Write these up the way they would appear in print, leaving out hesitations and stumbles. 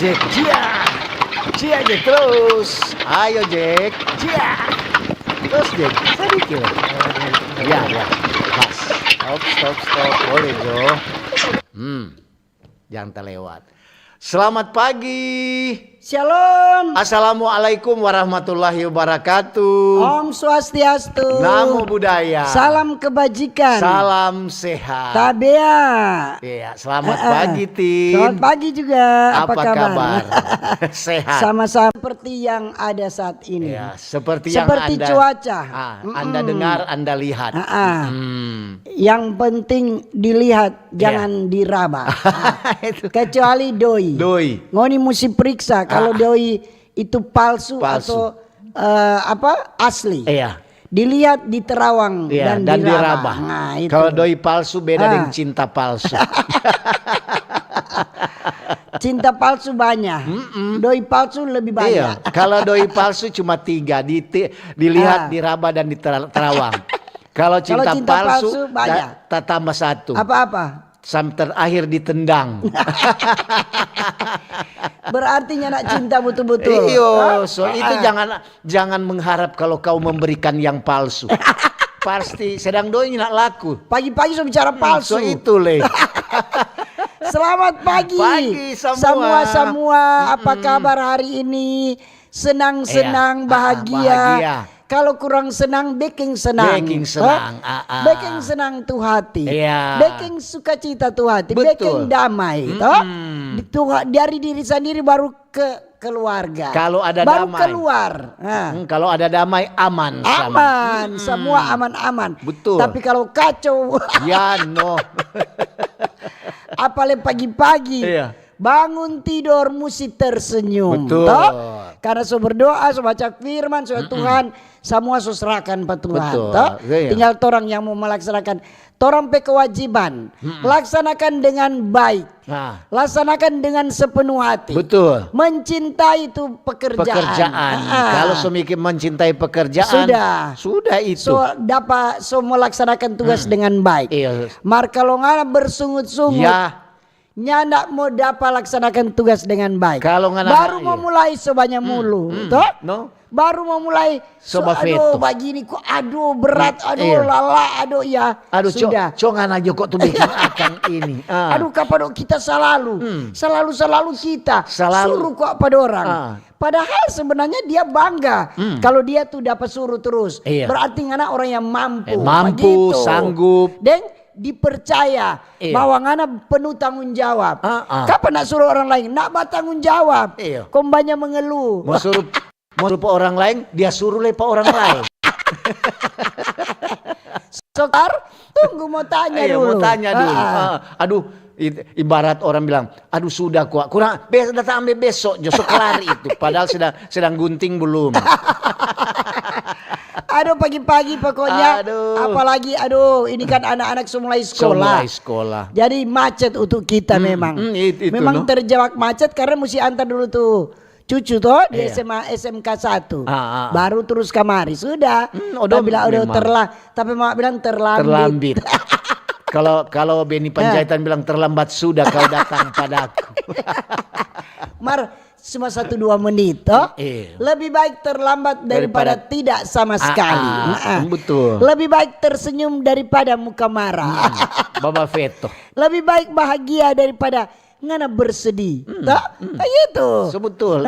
Jack, cia, cia Jack terus. Ayo Jack, cia. Terus Jack, sedikit. Ya, pas. Stop. Boleh bro. Jangan terlewat. Selamat pagi. Shalom. Assalamualaikum warahmatullahi wabarakatuh. Om Swastiastu. Namo Buddhaya. Salam kebajikan. Salam sehat. Tabea. Iya, selamat pagi Tin. Selamat pagi juga. Apa kabar? Sehat. Sama-sama seperti yang ada saat ini. Ya, seperti Anda, cuaca. Anda dengar, Anda lihat. Yang penting dilihat, jangan diraba. Kecuali doi. Ngoni mesti periksa kalau doi itu palsu. Atau asli. Iya. Dilihat di terawang dan diraba. Nah, kalau doi palsu beda dengan cinta palsu. Cinta palsu banyak, doi palsu lebih banyak. Iya. Kalau doi palsu cuma 3, dilihat, diraba dan di terawang. Kalau cinta palsu banyak, tambah 1. Apa-apa? Sampai terakhir ditendang. Berarti nak cinta betul-betul. Iyo, so itu jangan mengharap kalau kau memberikan yang palsu. Pasti sedang doi nak laku. Pagi-pagi so bicara palsu. So itu le. Selamat pagi. Pagi semua. Apa kabar hari ini? Senang-senang, bahagia. Kalau kurang senang, baking senang. Baking senang. Baking senang tuh hati. Baking sukacita tuh hati. Betul. Baking damai. Dari diri sendiri baru ke keluarga. Kalau ada baru damai. Keluar. Kalau ada damai aman. Semua aman-aman. Betul. Tapi kalau kacau. Ya no. Apalagi pagi-pagi. Iya. Bangun tidur mesti tersenyum. Betul. Karena so berdoa, so baca firman, so Tuhan, semua so serahkan pada Tuhan. Betul. Iya. Tinggal orang yang mau melaksanakan. Orang pe kewajiban. Laksanakan dengan baik. Laksanakan dengan sepenuh hati. Betul. Mencintai itu pekerjaan. Kalau so mikir mencintai pekerjaan. Sudah itu. So melaksanakan tugas dengan baik. Iya. Mar kalau ngana bersungut-sungut. Nyandak mau dapat laksanakan tugas dengan baik. Baru mau mulai sebanyak mulu, baru mau mulai aduh begini kok, aduh berat, aduh ya. Sudah. Congan aja kok tuh bikin akan ini. Aduh kapan kita selalu kita suruh kok pada orang. Padahal sebenarnya dia bangga kalau dia tuh dapat suruh terus. Berarti ngana orang yang mampu, sanggup. Dan dipercaya bahwa ngana penuh tanggung jawab. Kapan nak suruh orang lain nak bertanggung jawab? Kau banyak mengeluh. Mau suruh orang lain, dia suruh lepa orang lain. Sokar, tunggu mau tanya dulu. Aduh, ibarat orang bilang, aduh sudah kok, kurang datang ambil besok, josok lari itu. Padahal sedang gunting belum. Aduh pagi-pagi pokoknya. Apalagi ini kan anak-anak mulai sekolah. Jadi macet untuk kita memang. Memang terjebak macet karena mesti antar dulu tuh cucu toh di SMA SMK 1. Baru terus kamari. Sudah. Tapi mak bilang terlambit. Kalau Beni Panjaitan bilang terlambat sudah kau datang padaku. Mar cuma 1-2 menit toh. Lebih baik terlambat daripada tidak sama sekali. Betul. Lebih baik tersenyum daripada muka marah. Baba Veto. Lebih baik bahagia daripada ngana bersedih. Itu. Betul.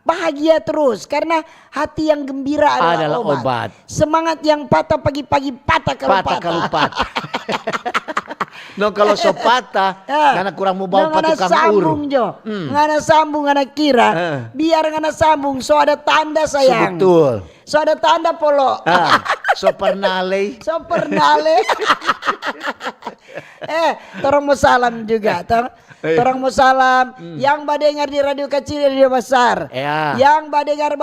Bahagia terus karena hati yang gembira adalah obat. Semangat yang patah pagi-pagi patah kalau patah. Kalau so patah, karena kurang mau bawa patukang uru. Ngana sambung, ngana kira. Biar ngana sambung, so ada tanda sayang. Betul. So ada tanda polo. So pernale. Torong mau salam juga. Torong mau salam. Yang badengar di radio kecil, radio besar. Yang badengar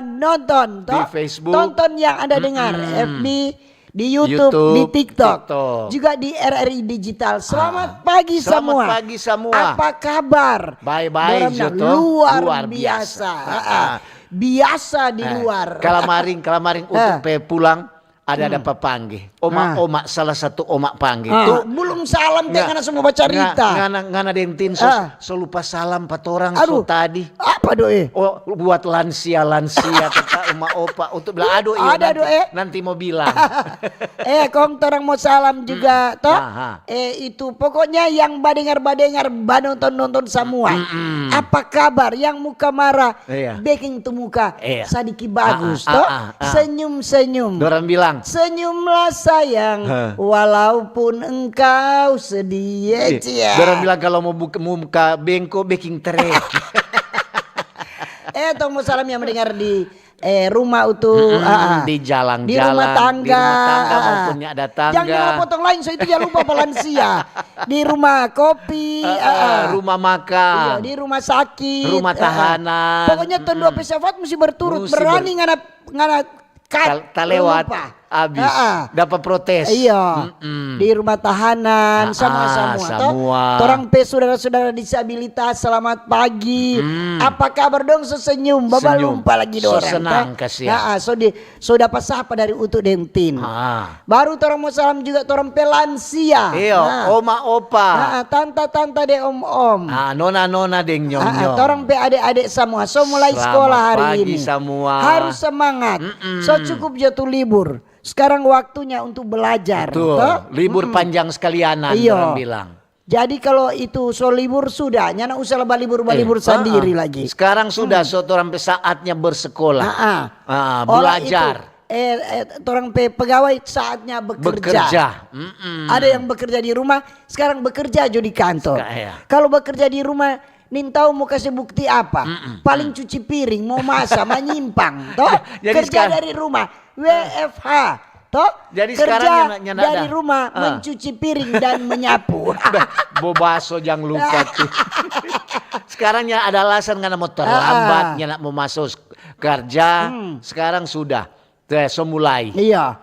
nonton. Di Facebook. Tonton yang Anda dengar. FB. Di YouTube, di TikTok, juga di RRI Digital. Selamat pagi semua. Selamat pagi semua. Apa kabar? Bye-bye. Luar biasa. Biasa di luar. Kalamaring untuk pulang. ada papanggih. Oma salah satu oma panggih. Tuh belum salam teh ngana semua baca cerita. Ngana dentin so lupa salam patorang so Aduh, tadi. Apa doe? Oh, buat lansia tentang oma opa untuk bilang aduh iya Ada nanti mau bilang. Kong torang mau salam juga toh. Itu pokoknya yang badengar nonton semua. Apa kabar yang muka marah? Baking tuh muka sadiki bagus toh. Senyum-senyum. Dorang bilang senyumlah sayang walaupun engkau sedih. Dorang bilang kalau mau buka muka bengko baking tray. Tong mau salam yang mendengar di rumah itu di jalan-jalan di rumah tangga maupun ada tangga. Jangan potong lain so itu jangan lupa Valencia. Di rumah kopi, rumah makan, di rumah sakit, rumah tahanan. Pokoknya tahun 2 pesawat mesti berturut berani ngana tak lewat habis dapat protes. Iya. Di rumah tahanan semua. Orang saudara-saudara disabilitas selamat pagi. Apa kabar dong sesenyum Baba lupa lagi dorang. So senang kasih. So dapat sapa dari utuh dentin. Baru orang mau salam juga orang pelansia. Iya, oma opa. Tanta de om. Nona deng nyom. Orang pe adik-adik semua. So mulai sekolah hari ini. Semua. Harus semangat. So cukup jatuh libur. Sekarang waktunya untuk belajar. Betul. Libur panjang sekalianan orang bilang. Jadi kalau itu so libur sudah, nyana usah libur sendiri lagi. Sekarang sudah sampai saatnya bersekolah. Belajar. Orang pegawai saatnya bekerja. Ada yang bekerja di rumah, sekarang bekerja aja di kantor. Kalau bekerja di rumah nin tahu mau kasih bukti apa? Paling cuci piring, mau masak, menyimpang, toh? Kerja dari rumah, WFH, toh? Jadi kerja sekarang dari rumah mencuci piring dan menyapu. Bobaso jangan lupa tuh. Sekarang ada alasan karena mau terlambat, mau masuk kerja. Sekarang sudah. So mulai. Iya.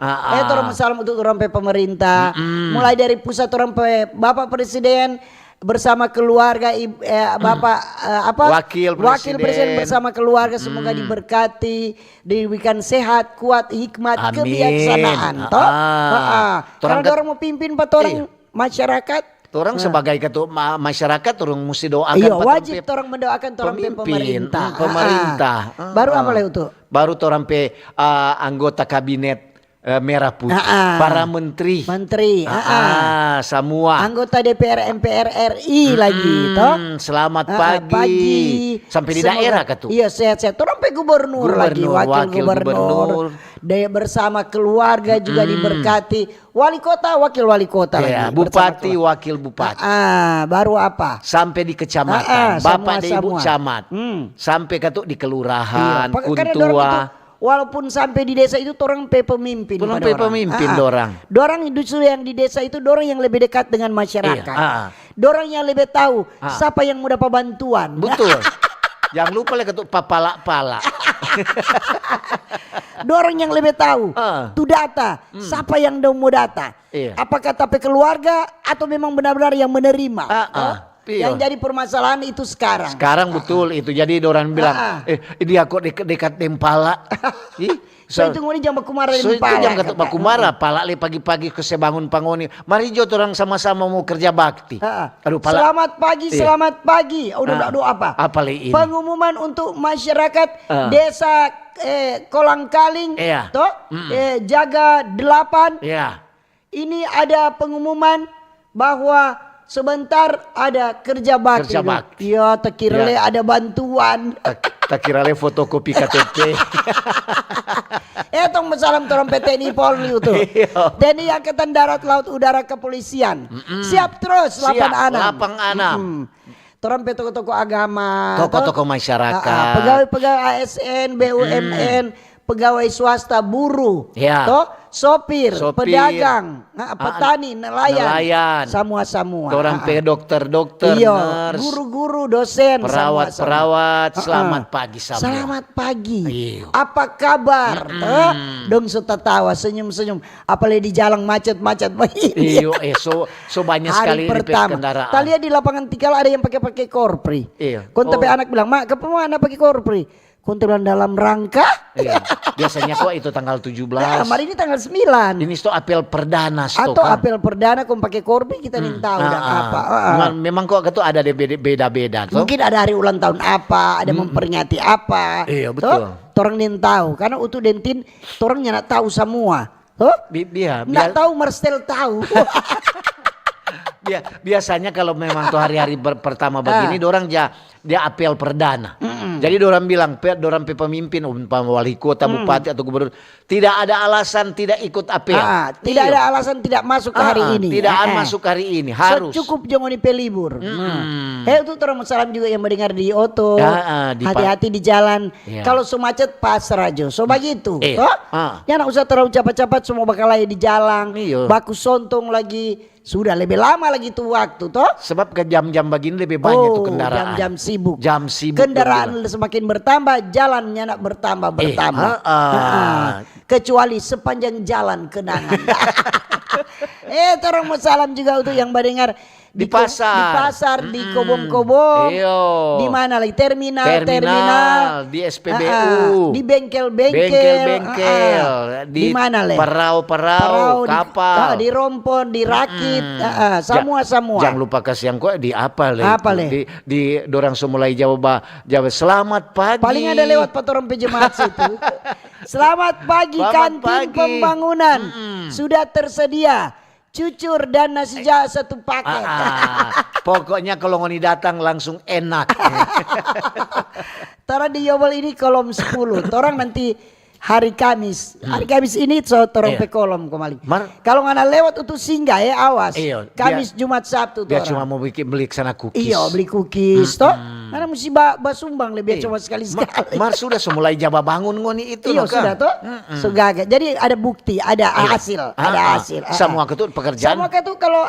Orang salam untuk orang pemerintah. Mulai dari pusat orang Bapak Presiden bersama keluarga wakil presiden bersama keluarga semoga diberkati, diberikan sehat, kuat, hikmat, kebijaksanaan. Karena orang mau pimpin orang masyarakat. Orang sebagai ketua masyarakat orang mesti doakan. Iya, wajib orang mendoakan orang pemerintah. Baru apa lagi itu? Baru orang anggota kabinet merah putih, para menteri, semua anggota DPR MPR RI lagi, toh. Selamat pagi. Sampai di daerah katu. Iya sehat-sehat. Orang gubernur lagi, wakil gubernur. Bersama keluarga juga diberkati. Wali kota, wakil wali kota lagi. Bupati, wakil bupati. Baru apa? Sampai di kecamatan, bapak dan ibu camat. Sampai katu di kelurahan, kuntua. Walaupun sampai di desa itu orang pemimpin. Dorang justru yang di desa itu dorang yang lebih dekat dengan masyarakat. Dorang yang lebih tahu siapa yang mau dapat bantuan. Betul. Jangan lupa lagi ketuk pala. Dorang yang lebih tahu. Tuh data. Siapa yang mau data. Apakah tapi keluarga atau memang benar-benar yang menerima. Yang jadi permasalahan itu sekarang. Sekarang betul itu. Jadi orang bilang, dia kok dekat tempala. So itu ngoni jam bakumara di Pala. So itu jam ketuk bakumara. Pala le pagi-pagi ke sebangun pangoni. Mari jo orang sama-sama mau kerja bakti. Aduh, pala. Selamat pagi. Udah doa apa? Apa le ini? Pengumuman untuk masyarakat desa Kolangkaling. Toh, jaga 8. Ini ada pengumuman bahwa sebentar ada kerja bakti. Ya, takirale ada bantuan. Takirale fotokopi KTP. Tong salam torong TNI Polri itu. TNI Angkatan Darat Laut Udara Kepolisian. Siap terus lapang anak. Torong toko-toko agama, toko-toko masyarakat, pegawai-pegawai ASN, BUMN, pegawai swasta, buruh, toh, sopir, pedagang, petani, nelayan, semua. Orang dokter, nurse, guru-guru, dosen, perawat, selamat pagi semua. Selamat pagi. Apa kabar? Dong tertawa, senyum-senyum. Apalagi di jalan macet-macet. So banyak sekali kendaraan. Tadi di lapangan Tikal ada yang pakai korpri. Kon tapi anak bilang, "Mak, kenapa anak pakai korpri?" Kontrolan dalam rangka. Iya. Biasanya kok itu tanggal 17. Hari ini tanggal 9. Ini itu apel perdana atau kan? Apel perdana kau pakai korbi kita nih tahu apa. Memang kok itu ada beda-beda. Mungkin ada hari ulang tahun apa, ada memperingati apa. Iya betul. Torang nih tahu karena utuh dentin torangnya nak tahu semua. Nggak tahu Marcel tahu. Biasanya kalau memang tuh hari-hari pertama begini, dorang dia apel perdana. Jadi dorang bilang, dorang pemimpin, umpama wali kota, bupati atau gubernur, tidak ada alasan tidak ikut apel. Tidak ada alasan tidak masuk ke hari ini. Tidak masuk hari ini, harus. Cukup jangan pelibur. Itu orang salam juga yang mendengar di oto. Hati-hati di jalan. Kalau semacet pasar aja. So begitu. Ya nak usah terlalu cepat-cepat, semua bakal lagi di jalan. Baku sontong lagi. Sudah lebih lama lagi tuh waktu toh. Sebab ke jam-jam begini lebih banyak tuh kendaraan. Jam-jam sibuk. Jam sibuk. Kendaraan semakin bertambah, jalannya nak bertambah. Kecuali sepanjang jalan kenangan. Orang mau salam juga untuk yang mendengar di pasar, di kobong-kobong, di mana lagi terminal, di SPBU, di bengkel-bengkel, di mana lagi perahu, kapal, di rompon, di rakit, semua. Jangan lupa kasih yang kok di apa lagi? Di dorang semulai Jawa selamat pagi. Paling ada lewat patoran pejemat situ. Selamat pagi kantin pembangunan sudah tersedia. Cucur dan nasi jahe satu paket. Pokoknya kalau ngoni datang langsung enak. Tara di Yobel ini kolom 10. Torang nanti hari Kamis. Hari Kamis ini torang pe kolom kembali. Kalau ngana lewat untuk singgah awas. Kamis, Jumat, Sabtu. Dia cuma mau beli sana cookies. Beli cookies toh. Karena mesti basumbang lebih cuma sekali-sekali. Sudah semulai Jawa bangun ngoni itu. Sudah toh. Jadi ada bukti, ada hasil, Semua itu pekerjaan. Semua itu kalau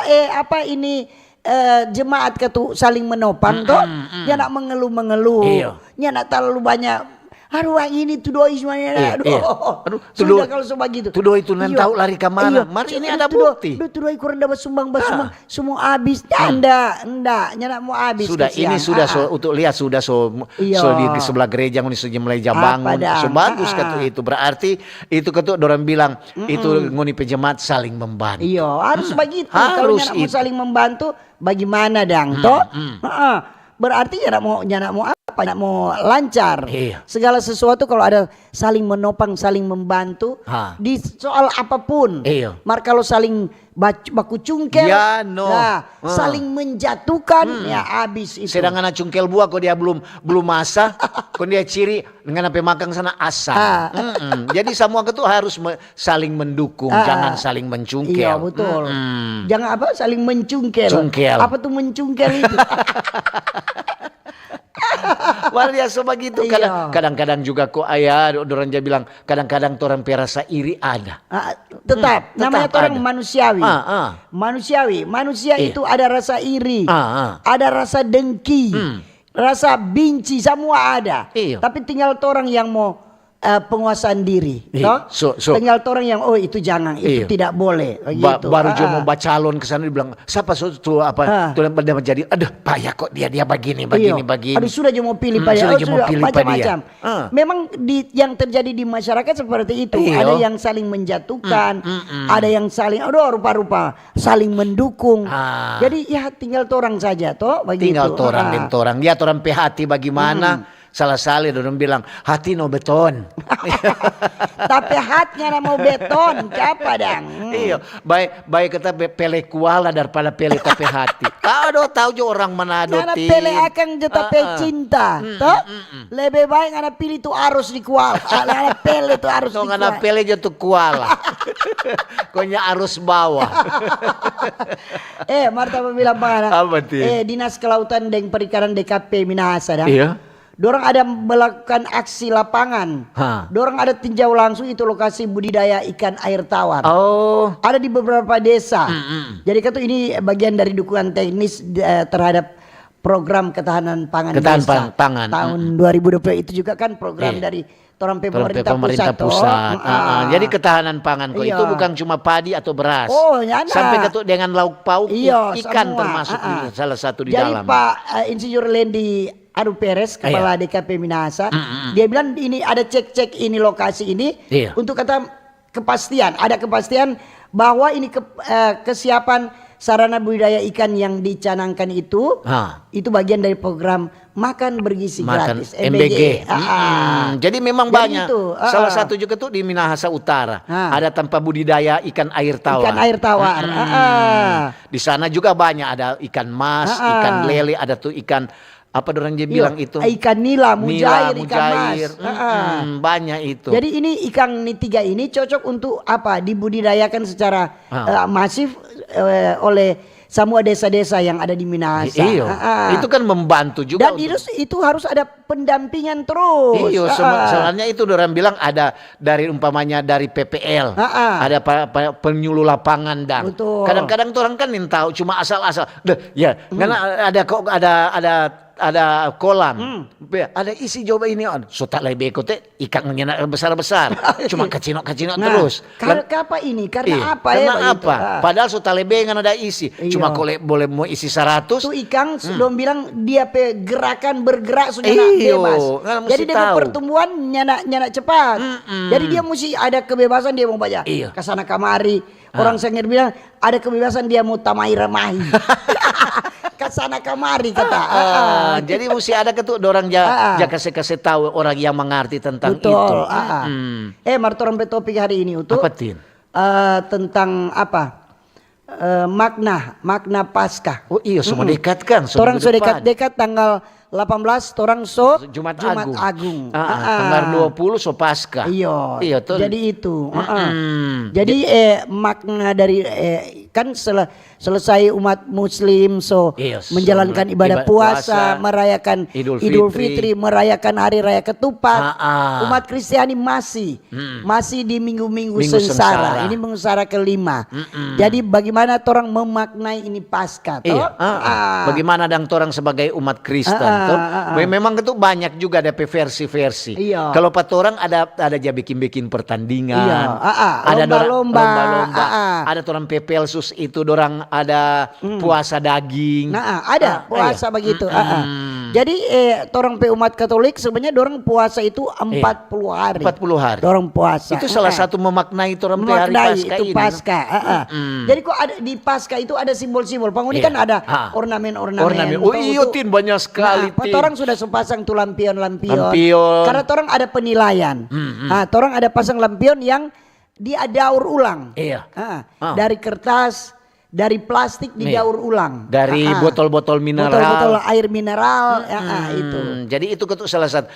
jemaat itu saling menopang toh. Dia nak mengeluh. Dia nak terlalu banyak. Aduh ini tuh doi semuanya. Sudah kalau coba gitu. Tuh doi itu nanti tahu lari ke mana. Mari ini ada bukti. Tuh doi kurang dapat sumbang. Semua habis. Enggak. Nyak mau habis. Sudah ini sudah untuk lihat sudah di sebelah gereja ini sudah mulai bangun. So bagus kata itu. Berarti itu kata orang bilang itu ngoni pejemat saling membantu. Harus begitu. Kalau nyak mau saling membantu bagaimana dang toh? Berarti nyak mau nak mau lancar. Segala sesuatu kalau ada saling menopang, saling membantu di soal apapun. Kalau saling baku cungkel, saling menjatuhkan, habis itu. Sedangkan cungkel buah kok dia belum masak, kok dia ciri dengan apa makan sana asal. Jadi semua itu harus saling mendukung, jangan saling mencungkel. Iya betul. Jangan saling mencungkel. Apa tuh mencungkel itu? Luar biasa begitu. Kadang-kadang juga kok orang dia bilang kadang-kadang orang perasa iri ada. Tetap namanya orang manusiawi. Manusia itu ada rasa iri, ada rasa dengki, rasa benci, semua ada. Tapi tinggal orang yang mau penguasaan diri. Tinggal orang yang itu jangan, itu tidak boleh. Gitu. Baru dia mau calon ke sana dibilang siapa tuh menjadi payah kok dia begini. Aduh sudah dia mau pilih payah. Macam-macam. Memang yang terjadi di masyarakat seperti itu. Ada yang saling menjatuhkan, ada yang saling rupa-rupa saling mendukung. Jadi tinggal orang saja toh begitu. Tinggal orang. Dia orang hati bagaimana? Salah-salah orang bilang hati no beton. Tapi hatinya mau beton, siapa dang? Baik kita pele kuala daripada pele tapi hati. Tahu jo orang Manado Karena pele akan tapi cinta, toh? Lebih baik anak pilih tu arus di kuala. Anak pele tu arus di kuala. Anak pele jatuh kuala. Konya arus bawah. Marta bilang apa? Dinas Kelautan dan Perikanan DKP Minahasa dah. Dorang ada melakukan aksi lapangan. Dorang ada tinjau langsung itu lokasi budidaya ikan air tawar. Ada di beberapa desa. Jadi ini bagian dari dukungan teknis terhadap program ketahanan pangan desa. Tahun 2020 itu juga kan program dari pemerintah pusat. Jadi ketahanan pangan itu bukan cuma padi atau beras. Sampai dengan lauk pauk ikan semua. Termasuk salah satu di dalam. Jadi Pak Insinyur Lendi Peres, kepala DKP Minahasa, dia bilang ini ada cek ini lokasi ini untuk kata kepastian, ada kepastian bahwa ini kesiapan sarana budidaya ikan yang dicanangkan itu bagian dari program makan bergizi gratis MBG. Jadi memang banyak. Salah satu juga tuh di Minahasa Utara ada tempat budidaya ikan air tawar. Ikan air tawar. Di sana juga banyak, ada ikan mas, ikan lele, ada tuh ikan apa orang dia bilang itu? Ikan nila, mujair, ikan mas. Banyak itu. Jadi ini ikan tiga ini cocok untuk apa? Dibudidayakan secara masif oleh semua desa-desa yang ada di Minahasa. Itu kan membantu juga. Dan itu harus ada pendampingan terus. Soalnya itu orang bilang ada dari umpamanya dari PPL, ada penyuluh lapangan dan kadang-kadang orang kan tahu cuma asal-asal. Karena ada kolam, ada isi coba ini so tak lebih ikut ikan besar-besar, cuma kacino terus. Karena apa ini? Karena apa? Karena apa? Padahal so tak lebih kan ada isi, cuma kalau boleh mau isi 100. Tuh ikan belum bilang dia gerakan bergerak sudah bebas. Jadi dia pertumbuhan nyana cepat. Jadi dia mesti ada kebebasan dia mau baca. Kesana kemari. Orang sengir bilang ada kebebasan dia mau tamai remahi. Kesana kemari kata. Jadi mesti ada orang kasih tahu orang yang mengerti tentang itu. Martoran topik hari ini untuk apa tin? Tentang apa? Makna Paskah. Oh iya, semua dekat kan. Orang sudah dekat tanggal 18 orang Jumat Agung. Tanggal 20 so Paskah. Iya. Jadi itu. Jadi makna dari kan selesai umat Muslim menjalankan ibadah puasa, merayakan Idul Fitri, merayakan hari raya ketupat. Umat Kristiani masih di minggu-minggu sengsara. Ini sengsara kelima. Jadi bagaimana orang memaknai ini Paskah? Bagaimana dan orang sebagai umat Kristen? Memang itu banyak juga ada versi-versi. Kalau orang ada bikin pertandingan, ada lomba, ada orang pepelsus itu dorang ada puasa daging. Ada puasa begitu. Jadi orang umat Katolik sebenarnya dorang puasa itu 40 hari. 40 hari. Dorang puasa. Itu salah satu memaknai orang hari Paskah ini. Paskah. Jadi kok ada di Paskah itu ada simbol-simbol. Panguni kan ada ornamen-ornamen. Oh iya tin banyak sekali. Orang sudah sepasang tuh lampion. Karena orang ada penilaian. Orang ada pasang lampion yang dia daur ulang. Dari kertas, dari plastik didaur ulang. Dari botol-botol mineral. Botol-botol air mineral. Itu. Jadi itu salah satu.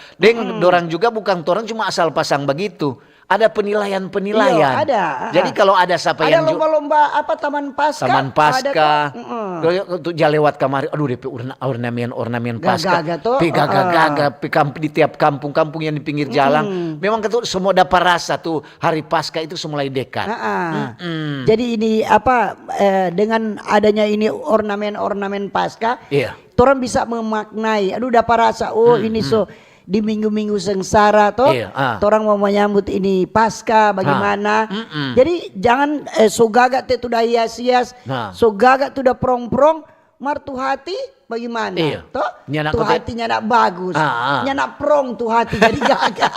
Dorang juga bukan orang cuma asal pasang begitu. Ada penilaian. Ada. Jadi kalau ada siapa yang lomba-lomba apa Taman Paskah. Taman Paskah. Untuk lewat kamari, aduh DP ornamen Paskah. Gaga di tiap kampung-kampung yang di pinggir jalan. Memang itu semua dapat rasa tuh hari Paskah itu mulai dekat. Jadi ini dengan adanya ini ornamen Paskah, orang bisa memaknai. Aduh dapat rasa. Ini di minggu-minggu sengsara orang mau menyambut ini Paskah bagaimana. Jadi jangan so gagak tu dah hias-hias, so gagak tu dah prong-prong, martu hati bagaimana? Tu hatinya nak bagus, nak prong tu hati jadi gagak.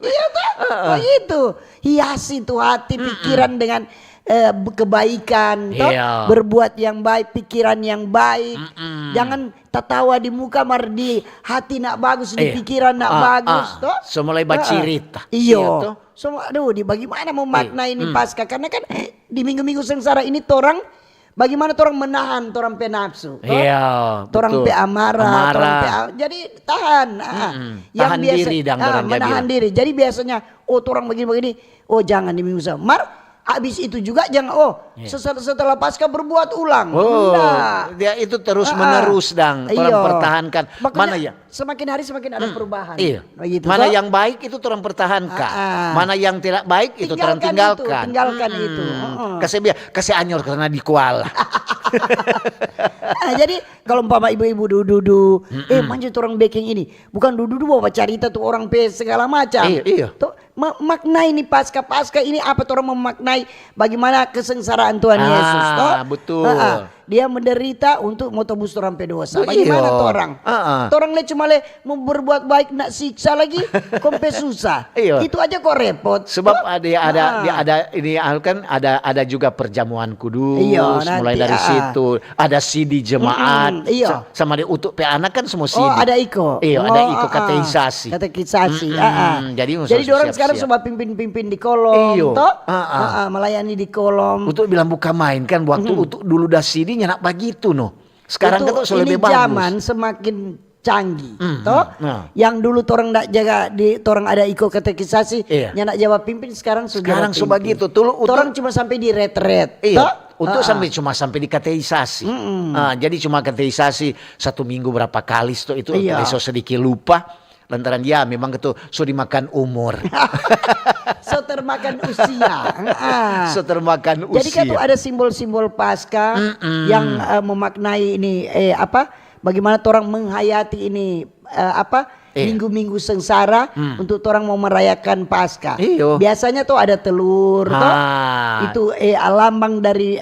Iya tuh, begitu. Hiasi tu hati pikiran dengan kebaikan, berbuat yang baik, pikiran yang baik. Jangan tertawa di muka, mar di hati nak bagus, di pikiran nak bagus. Mulai bercerita. Iya. Aduh, bagaimana memaknai ini Paskah? Karena kan di minggu-minggu sengsara ini orang bagaimana orang menahan orang penafsu, orang pe amarah, jadi tahan. Tahan diri dan menahan diri. Jadi biasanya orang begini, jangan di minggu sengsara. Habis itu juga jangan setelah Paskah berbuat ulang. Dia itu terus menerus orang pertahankan. Makanya, mana ya? Semakin hari semakin ada perubahan. Gitu, mana yang baik itu orang pertahankan. Mana yang tidak baik itu orang tinggalkan. Tinggalkan itu. Kasih anyor karena dikual. Jadi kalau umpama ibu-ibu dudu, manjut orang baking ini, bukan dudu bawa cerita tuh orang pe segala macam. memaknai nih Paskah ini apa orang memaknai bagaimana kesengsaraan Tuhan Yesus toh? Betul. Dia menderita untuk mau tebus orang pedosa. Bagaimana orang? Orang le cuma le mau berbuat baik nak siksa lagi, kompe susah. Itu aja kok repot. Sebab ada ini kan ada juga perjamuan kudus. Mulai dari situ ada CD jemaat. Sama dia untuk pe anak kan semua CD. Ada iko. Ada iko katekisasi. Jadi orang sekarang coba pimpin di kolom toh. Melayani di kolom. Untuk bilang buka main kan waktu untuk dulu dah CD nyenak begitu Sekarang kan tuh lebih bagus. Zaman semakin canggih toh. Yang dulu orang nak jaga di orang ada iko katekisasi nyenak jawab pimpin sekarang sudah begitu. Orang cuma sampai di retret untuk sampai di kateisasi. Jadi cuma kateisasi 1 minggu berapa kali itu besok sedikit lupa. Lantaran dia memang itu dimakan umur. Termakan usia. Termakan usia. Jadi kan tuh ada simbol-simbol Paskah yang memaknai ini bagaimana orang menghayati ini minggu-minggu sengsara untuk orang mau merayakan Paskah. Biasanya tuh ada telur itu lambang dari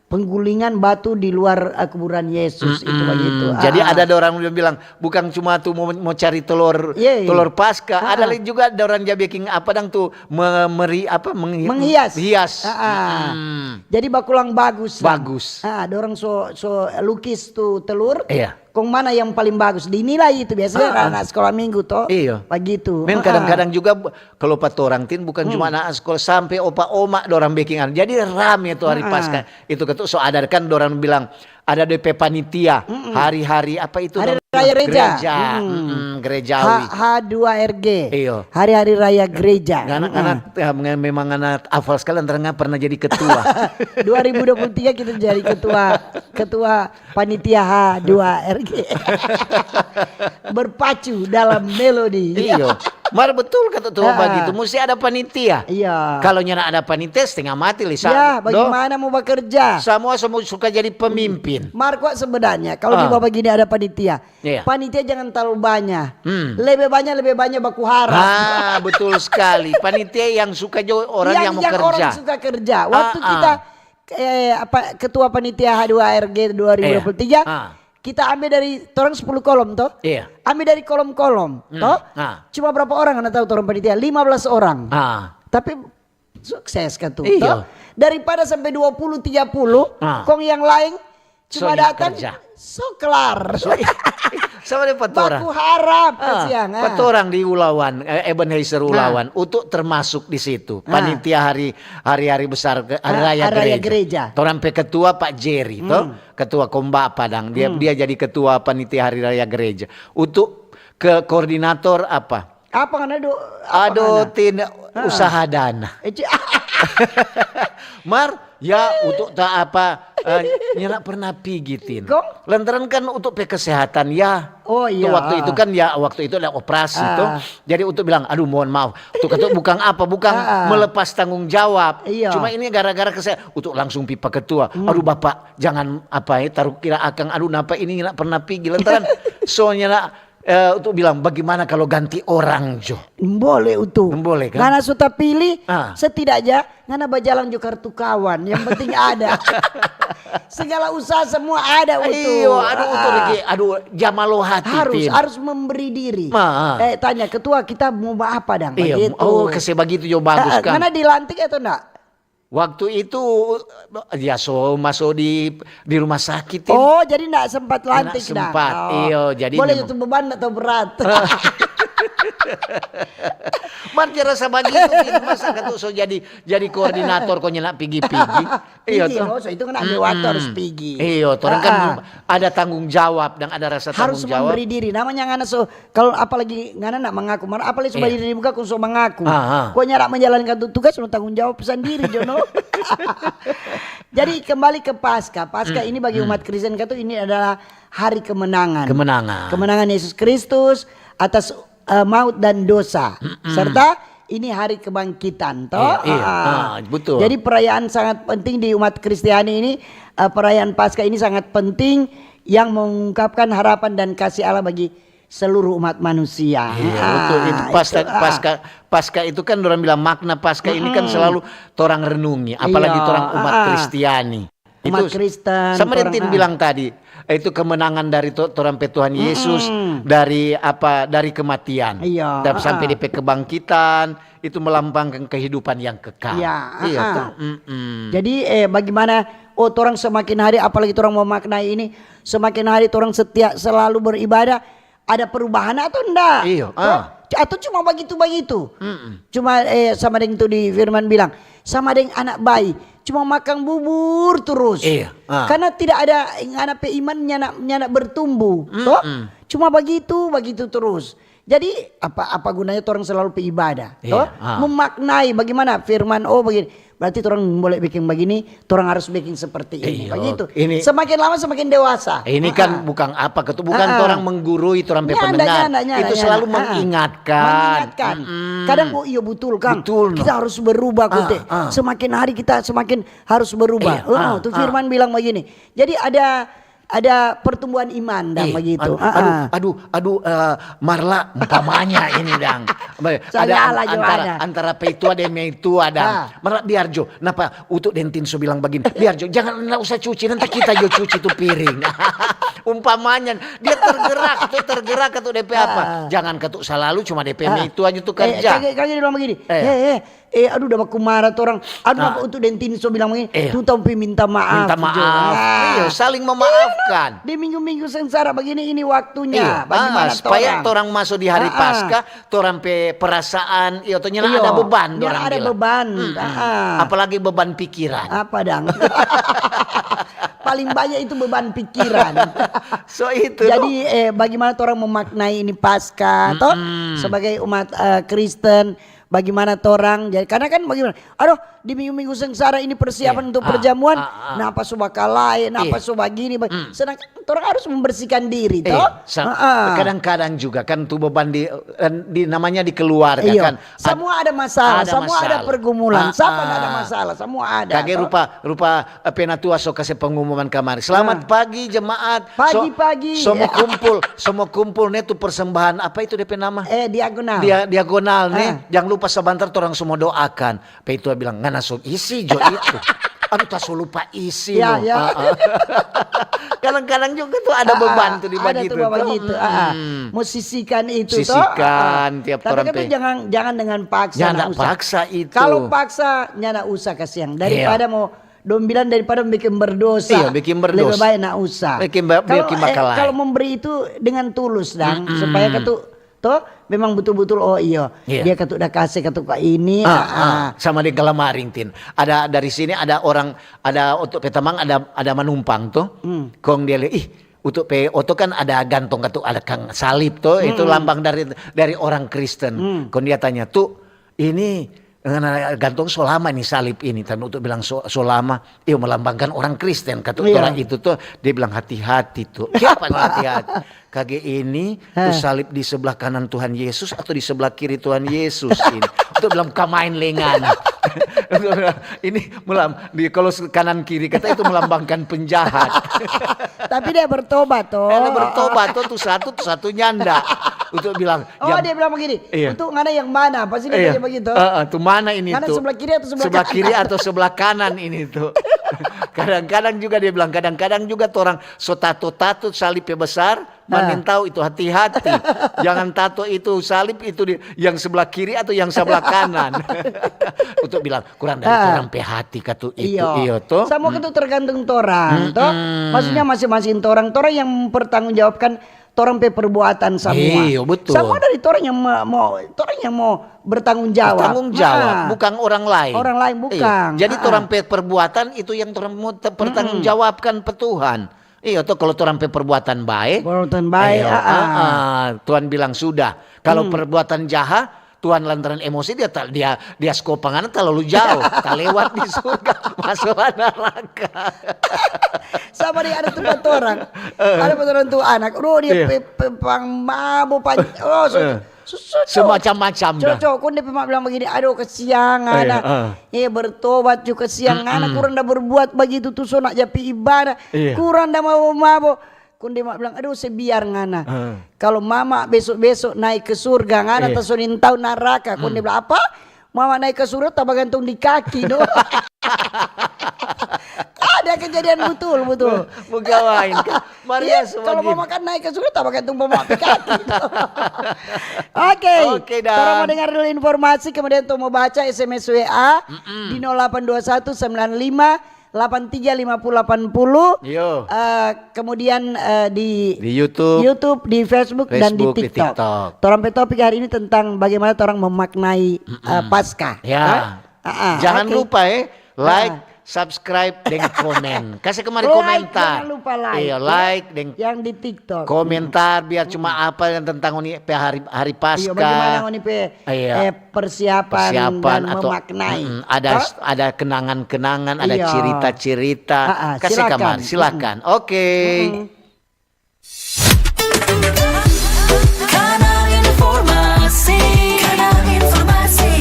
penggulingan batu di luar kuburan Yesus itu begitu. Jadi ada orang yang bilang bukan cuma tuh mau cari telur Paskah, ada juga orang yang bikin menghias. Jadi bakulang bagus. Orang so lukis tuh telur. Kong mana yang paling bagus dinilai itu biasanya anak sekolah minggu toh. Begitu. Kadang-kadang juga kalau orang tin bukan cuma anak sekolah sampai opa oma orang bikin. Jadi rame tuh hari Paskah. Itu ketuk so ada kan orang bilang ada DP panitia hari-hari apa itu hari raya gereja. Gerejawi H2RG hari-hari raya gereja. Memang anak hafal sekali antara pernah jadi ketua. 2023 kita jadi ketua panitia H2RG. Berpacu dalam melodi. Mar betul kata tuh begitu. Mesti ada panitia. Kalau nyana ada panitia setengah mati Lisa. Bagaimana mau bekerja? Semua suka jadi pemimpin. Mar kok sebenarnya kalau di bawah gini ada panitia. Panitia jangan terlalu banyak. Lebih banyak baku harap. Betul sekali. Panitia yang suka orang yang mau kerja. Orang suka kerja. Waktu kita ketua panitia H2RG 2023 kita ambil dari orang 10 kolom toh. Ambil dari kolom-kolom toh. Cuma berapa orang Anda tahu orang panitia? 15 orang. Tapi sukses kan tuh. Toh? Daripada sampai 20 30 kong yang lain cuma datang kelar. Sama dia baku harap kasihan. Orang di Ulawan, Ebenezer Ulawan untuk termasuk di situ. Panitia hari-hari besar hari raya gereja. Orang ketua Pak Jerry toh, ketua Komba Padang. Dia jadi ketua panitia hari raya gereja. Untuk ke koordinator apa? Apa kan usaha dana. Mar untuk tak apa nyala pernah pigitin. Lantaran kan untuk kesehatan waktu itu kan waktu itu ada operasi tuh. Jadi untuk bilang aduh mohon maaf. Tuh kata bukan melepas tanggung jawab. Cuma ini gara-gara kesehatan untuk langsung pipa ketua. Aduh Bapak jangan taruh kira akang aduh napa ini nggak pernah pigi lantaran soalnya untuk bilang bagaimana kalau ganti orang Jo. Boleh Boleh kan. Karena sudah pilih setidaknya ngana berjalan juga kartu kawan. Yang penting ada. Segala usaha semua ada jamalo hati. Harus memberi diri. Tanya ketua kita mau apa dong? Kasih begitu jo bagus kan. Karena dilantik atau enggak? Waktu itu masuk di rumah sakit. Jadi enggak sempat lantik dah. Sempat. Jadi boleh itu beban atau berat. Marja rasa begitu masa kata so jadi koordinator kok nyenak pigi-pigi. Itu kan ambil waktu harus pigi. Orang kan ada tanggung jawab dan ada rasa tanggung harus jawab. Harus memberi diri. Namanya ngana kalau apalagi ngana nak mengaku, apalagi sebagai diri muka kau so mengaku. Kau nyarak menjalankan tugas lo tanggung jawab sendiri Jono. Jadi kembali ke Paskah. Paskah ini bagi umat Kristen itu ini adalah hari kemenangan. Kemenangan Yesus Kristus atas maut dan dosa. Serta ini hari kebangkitan toh. Betul. Jadi perayaan sangat penting di umat Kristiani ini. Perayaan Paskah ini sangat penting yang mengungkapkan harapan dan kasih Allah bagi seluruh umat manusia. Iya, betul. Itu pasca itu kan orang bilang makna pasca ini kan selalu torang renungi, apalagi torang umat Kristiani. Umat itu Kristen. Sama Rentin bilang tadi, itu kemenangan dari torang Tuhan Yesus dari kematian. Iya. Dan sampai DP kebangkitan itu melambangkan kehidupan yang kekal. Iya. Jadi bagaimana torang semakin hari, apalagi torang mau maknai ini, semakin hari torang selalu beribadah. Ada perubahan atau enggak? Iya. Atau cuma begitu-begitu. Cuma sama dengan itu di firman bilang, sama dengan anak bayi, cuma makan bubur terus. Iya. Karena tidak ada anak iman nyana bertumbuh. Toh? Cuma begitu terus. Jadi apa gunanya orang selalu beribadah? Toh? Memaknai bagaimana firman begini. Berarti orang boleh bikin begini, orang harus bikin seperti ini. Begitu. Semakin lama semakin dewasa. Ini kan bukan orang menggurui orang pendengar. Itu selalu mengingatkan. Kadang iya betul Kang. Kita harus berubah Kute. Semakin hari kita semakin harus berubah. Tuh firman bilang begini. Jadi ada pertumbuhan iman dan begitu. Marla umpamanya ini dang. Ada antara peitua dan meitua dang. Marla biar Jo, napa untuk dentin so bilang begini. Biar Jo, jangan usah cuci, nanti kita Jo cuci tuh piring. Umpamanya dia tergerak atau DP apa? Jangan ketuk selalu cuma DP meitua aja tuh kerja. Kayak dia bilang begini. Aduh udah baku marah orang. Aduh untuk dentin so bilang begini. Tuh tapi minta maaf. Minta maaf. Iya, saling memaafkan. Di minggu-minggu sengsara begini ini waktunya. Bagaimana supaya orang masuk di hari Paskah, orang pe perasaan, iya ternyata ada beban. Ada beban. Apalagi beban pikiran. Apa dang? Paling banyak itu beban pikiran. So itu. Jadi bagaimana orang memaknai ini Paskah toh sebagai umat Kristen. Bagaimana torang, jadi karena kan bagaimana? Aduh di minggu-minggu sengsara ini persiapan untuk perjamuan, napa sudah kalai, napa sudah gini, sedangkan torang harus membersihkan diri, toh. Kadang-kadang juga kan tuh beban di namanya di keluarga kan. Semua ada masalah, semua ada pergumulan, siapa ada masalah, semua ada. Kaget rupa penatua so kasih pengumuman kemarin. Selamat pagi jemaat. Pagi-pagi. Semua kumpul nih tuh persembahan apa itu DP nama? Diagonal. Diagonal nih. Jangan lupa sebentar orang semua doakan. Peitua bilang ngana so isi Jo itu. Aduh tak so lupa isi ya. Kadang-kadang juga tuh ada beban tuh di begitu. Mau sisikan itu sisikan tiap orang. Tapi jangan dengan paksa. Jangan paksa itu. Kalau paksa nyana usah kasihan daripada mau bilang daripada bikin berdosa. Iya, bikin berdosa. Lebih baik nak usah. Kalau memberi itu dengan tulus dan supaya toh memang betul-betul dia ketuk dah kasih ketuk ini sama di Galamaring Tin. Ada dari sini ada orang untuk petamang ada menumpang tuh. Kong dia untuk oto kan ada gantong ketuk ada kang salib tuh itu lambang dari orang Kristen. Kong dia tanya tuh ini gantung solama nih salib ini dan untuk bilang solama melambangkan orang Kristen ketuk orang itu tuh dia bilang hati-hati tuh siapa hati-hati kage ini tuh salib di sebelah kanan Tuhan Yesus atau di sebelah kiri Tuhan Yesus ini untuk bilang kamain lengan ini kalau kanan kiri kata itu melambangkan penjahat tapi dia bertobat tuh satu nyanda untuk bilang dia bilang begini untuk ngana yang mana pasti dia begitu tuh mana ini kanan tuh sebelah kiri atau sebelah kiri atau sebelah kanan ini tuh kadang-kadang juga dia bilang kadang-kadang juga tuh orang so tato salibnya besar manin tahu itu hati-hati jangan tato itu salib itu yang sebelah kiri atau yang sebelah kanan untuk bilang kurang dari orang hati katu itu iyo tuh sama itu tergantung torang toh maksudnya masing-masing torang yang mempertanggungjawabkan torang perbuatan semua. Iya betul. Sama dari torang yang mau bertanggung jawab. Bukan orang lain. Orang lain bukan. Jadi torang perbuatan itu yang torang mau pertanggungjawabkan Tuhan. Iya tuh kalau torang perbuatan baik. Tuhan bilang sudah. Kalau perbuatan jahat Tuhan lantaran emosi dia skopangan terlalu jauh, tak lewat di surga, masuk neraka. Sama dia ada tempat orang, ada orang tuh anak, dia mabuk semacam-macam dah. Cocok, kau dia bilang begini, aduh kesiangan, bertobat juga kesiangan, kurang dah berbuat begitu tuh so nak japi ibadah, kurang dah mabuk. Kunde mak bilang, aduh sebiar ngana. Kalau mama besok-besok naik ke surga ngana tersunin tahu neraka. Kunde bilang apa? Mama naik ke surga tak gantung di kaki doh. Ada kejadian betul. Mugawain kan. Maria kalau mama kan naik ke surga tak gantung mama di kaki. Oke, kita mau dengar dulu informasi kemudian tuh mau baca SMS WA di 0821 95 835080. Kemudian di YouTube, di Facebook dan di TikTok. Torang topik hari ini tentang bagaimana orang memaknai Paskah. Jangan lupa like, subscribe dengan komen. Kasih kemarin komentar. Jangan lupa like. Like dengan yang di TikTok. Komentar biar cuma apa yang tentang hari Paskah. Bagaimana persiapan dan atau memaknai. Ada kenangan-kenangan, ada cerita-cerita. Kasih kamar, silakan. Oke. Kanal informasi dan inspirasi.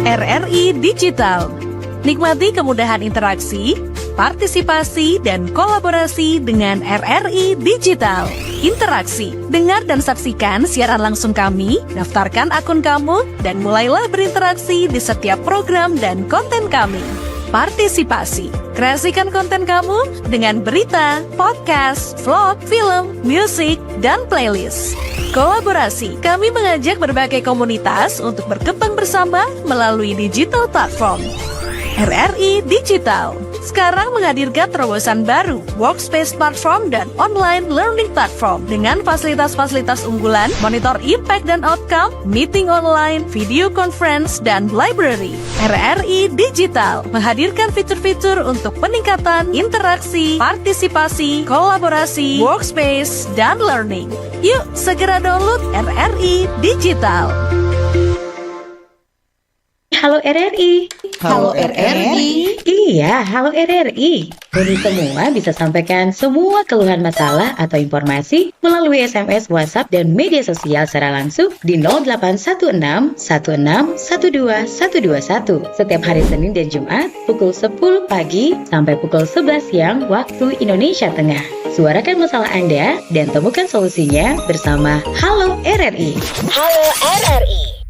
RRI Digital. Nikmati kemudahan interaksi, partisipasi, dan kolaborasi dengan RRI Digital. Interaksi, dengar dan saksikan siaran langsung kami, daftarkan akun kamu, dan mulailah berinteraksi di setiap program dan konten kami. Partisipasi, kreasikan konten kamu dengan berita, podcast, vlog, film, musik, dan playlist. Kolaborasi, kami mengajak berbagai komunitas untuk berkembang bersama melalui digital platform. RRI Digital sekarang menghadirkan terobosan baru, workspace platform dan online learning platform dengan fasilitas-fasilitas unggulan, monitor impact dan outcome, meeting online, video conference, dan library. RRI Digital menghadirkan fitur-fitur untuk peningkatan interaksi, partisipasi, kolaborasi, workspace, dan learning. Yuk segera download RRI Digital. Halo RRI. Halo RRI. Iya, halo RRI. Ini semua bisa sampaikan semua keluhan masalah atau informasi melalui SMS, WhatsApp, dan media sosial secara langsung di 0816 16 12 121 setiap hari Senin dan Jumat pukul 10 pagi sampai pukul 11 siang waktu Indonesia Tengah. Suarakan masalah Anda dan temukan solusinya bersama Halo RRI. Halo RRI.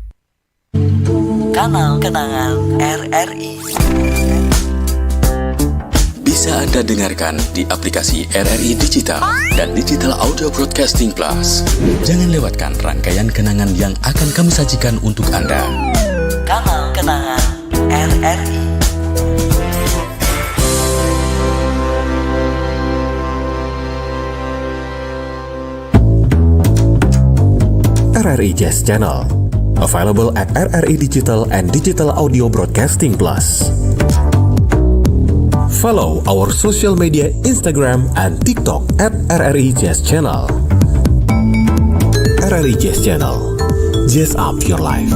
Kanal Kenangan RRI. Bisa Anda dengarkan di aplikasi RRI Digital dan Digital Audio Broadcasting Plus. Jangan lewatkan rangkaian kenangan yang akan kami sajikan untuk Anda. Kanal Kenangan RRI. RRI Jazz Channel. Available at RRI Digital and Digital Audio Broadcasting Plus. Follow our social media Instagram and TikTok at RRI Jazz Channel. RRI Jazz Channel. Jazz up your life.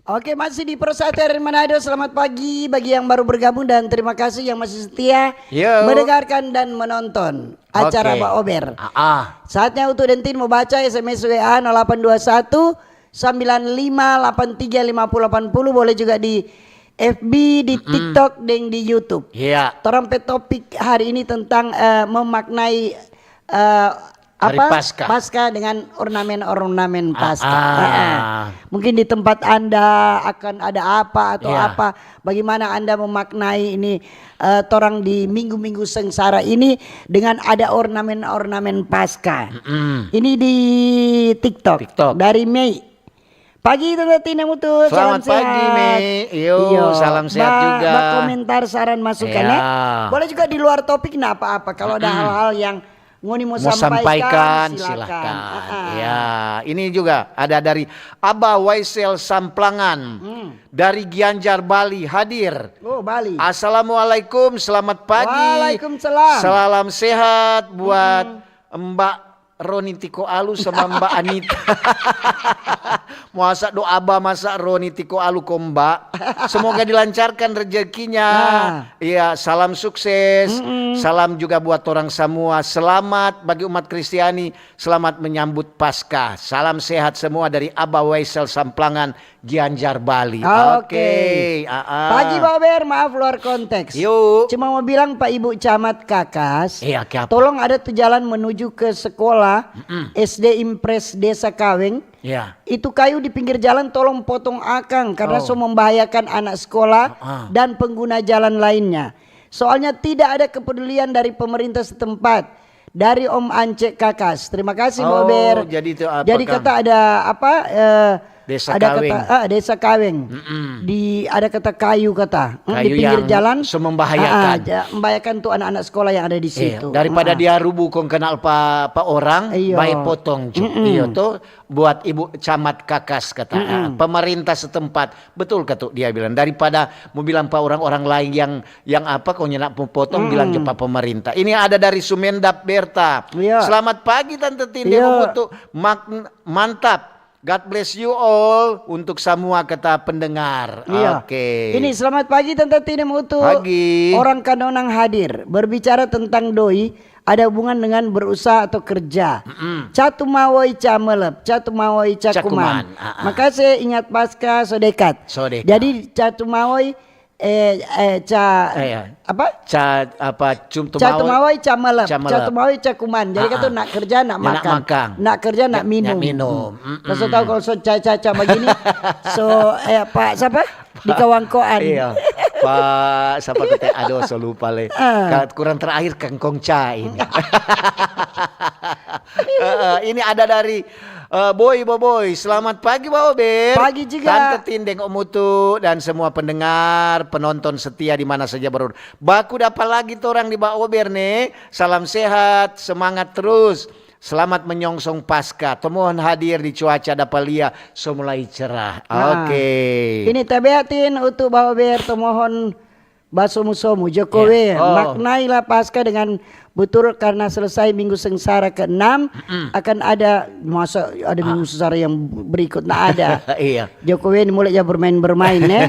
Oke, masih di Pro 1 RRI Manado. Selamat pagi bagi yang baru bergabung dan terima kasih yang masih setia mendengarkan dan menonton acara Pak Ober. Saatnya untuk Dentin mau baca SMS WA 0821 95835080, boleh juga di FB, di TikTok, dan di YouTube. Terampet topik hari ini tentang memaknai Paskah dengan ornamen-ornamen Paskah. Mungkin di tempat Anda akan ada apa atau apa, bagaimana Anda memaknai ini torang di minggu-minggu sengsara ini dengan ada ornamen-ornamen Paskah. Ini di TikTok. Dari Mei. Pagi Tante Tina Mutu, selamat pagi Mei. Salam sehat juga. Komentar, saran, masukan ya. Boleh juga di luar topik apa-apa kalau ada hal-hal yang Ngoni mau sampaikan silakan. Ya, ini juga ada dari Abah Waisel Samplangan dari Gianyar Bali hadir. Bali. Assalamualaikum, selamat pagi. Waalaikumsalam. Salam sehat buat Mbak Roni Tiko Alu sama Mbak Anita. Masa doa Aba masa Roni Tiko Alu ko Mbak. Semoga dilancarkan rezekinya. Iya, salam sukses. Salam juga buat orang semua. Selamat bagi umat Kristiani. Selamat menyambut Paskah. Salam sehat semua dari Aba Waisel Samplangan, Gianyar, Bali. Oke. Pagi Pak Ber, maaf luar konteks. Yuk. Cuma mau bilang Pak Ibu Camat Kakas. Iya, tolong ada tuh jalan menuju ke sekolah SD Impres Desa Kaweng. Ya. Itu kayu di pinggir jalan tolong potong akang karena membahayakan anak sekolah dan pengguna jalan lainnya. Soalnya tidak ada kepedulian dari pemerintah setempat. Dari Om Ance Kakas. Terima kasih Mbak Ber. Jadi kata ada apa? Desa ada Kaweng. Kata, Desa Kaweng. Ada kata kayu kata. Di pinggir jalan. Membahayakan. Membahayakan tuh anak-anak sekolah yang ada di situ. Daripada dia rubuh kong kenal pak orang, baik potong. Iya tuh buat Ibu Camat Kakas kata. Pemerintah setempat. Betul kata dia bilang. Daripada mau bilang pak orang-orang lain yang apa kok nyenak potong bilang ke pak pemerintah. Ini ada dari Sumendap Berta. Selamat pagi Tante Tini. Mantap. God bless you all untuk semua kata pendengar. Oke. Ini selamat pagi Tante Tini Mutu. Pagi. Orang Kanonang hadir berbicara tentang doi ada hubungan dengan berusaha atau kerja. Catu mawoi camelep, catu mawoi cakuman. Makasih ingat pasca sodekat. Jadi catu mawoi Catumawai camalap, catumawai cakuman. Jadi kata nak kerja nak makan, nak kerja nak minum. Kau tahu kalau so caca begini, Pak siapa di Kawangkoan. Iya, Pak siapa kata aduh so lupa le. Kurang terakhir kangkong ca ini. Ini ada dari Boy, selamat pagi Pak Ober. Pagi juga. Tante Tindeng Omutu dan semua pendengar, penonton setia di mana saja berada. Baku dapat lagi tuh orang di Pak Ober nih. Salam sehat, semangat terus. Selamat menyongsong Paskah. Temohon hadir di cuaca dapalia mulai cerah. Oke. Ini tabiatin untuk Pak Ober temohon Basomu Jokowi maknailah Paskah dengan betul karena selesai minggu sengsara ke-6 akan ada minggu sengsara yang berikut ada. Iya. Jokowi ini mulai bermain ya.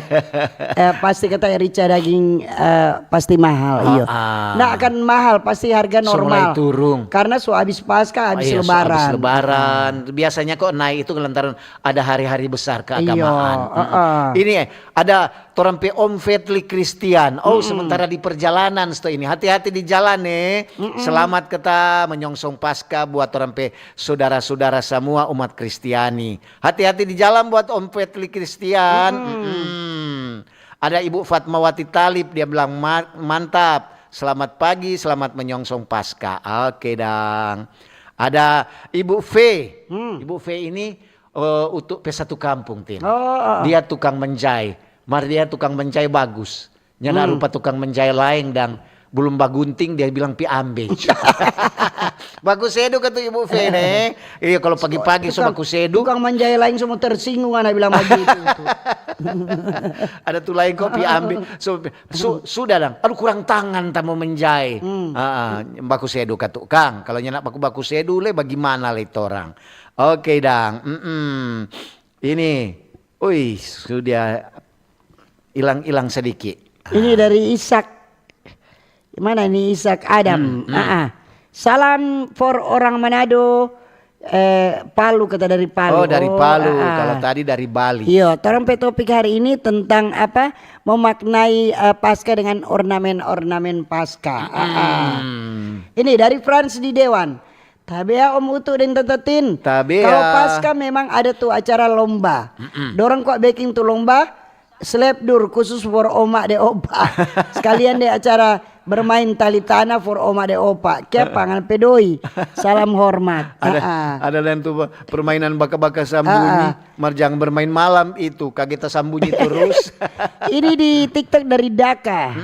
Pasti kata rica daging pasti mahal. Nah akan mahal pasti harga normal. Mulai turun. Karena habis Paskah habis Lebaran. Habis Lebaran. Biasanya kok naik itu lantaran ada hari-hari besar keagamaan. Ini ada Torampe Om Fetli Christian. Sementara di perjalanan ini hati-hati di jalan nih. Selamat kita menyongsong Paskah buat Torampe saudara-saudara semua umat Kristiani. Hati-hati di jalan buat Om Fetli Christian. Ada Ibu Fatmawati Talib dia bilang mantap. Selamat pagi, selamat menyongsong Paskah. Oke dang. Ada Ibu V. Ibu V ini untuk P1 kampung Tin. Dia tukang menjai. Dia tukang menjai bagus. Nyana rupa tukang menjai lain dan belum bagunting dia bilang pi ambe. Bagus sedu kata Ibu V nih. Iya kalau pagi-pagi so bagus sedu. Tukang menjai lain semua tersinggung anak bilang begitu. Ada tuh lain kok pi ambe. Sudah dong. Aduh kurang tangan tamu menjai. Bagus sedu kata Kang. Kalau nyenak baku sedu le bagaimana le orang. Oke dang. Ini. Sudah hilang sedikit. Ini dari Ishak. Mana ini Ishak Adam. Salam for orang Manado. Palu kata dari Palu. Dari Palu. Kalau tadi dari Bali. Iya, Torampe topik hari ini tentang apa? Memaknai Paskah dengan ornamen Paskah. Ini dari Frans di Dewan. Tabea Om Utu dan Tante Tin. Kalau Paskah memang ada tuh acara lomba. Dorang kok baking tuh lomba. Slepdur khusus for Oma de Opa. Sekalian deh acara bermain tali tanah for Oma de Opa. Kepangan pedoi. Salam hormat. Ada dan tuh permainan baka-baka sambunyi. Marjang bermain malam itu kaget sambunyi terus. Ini di TikTok dari Daka.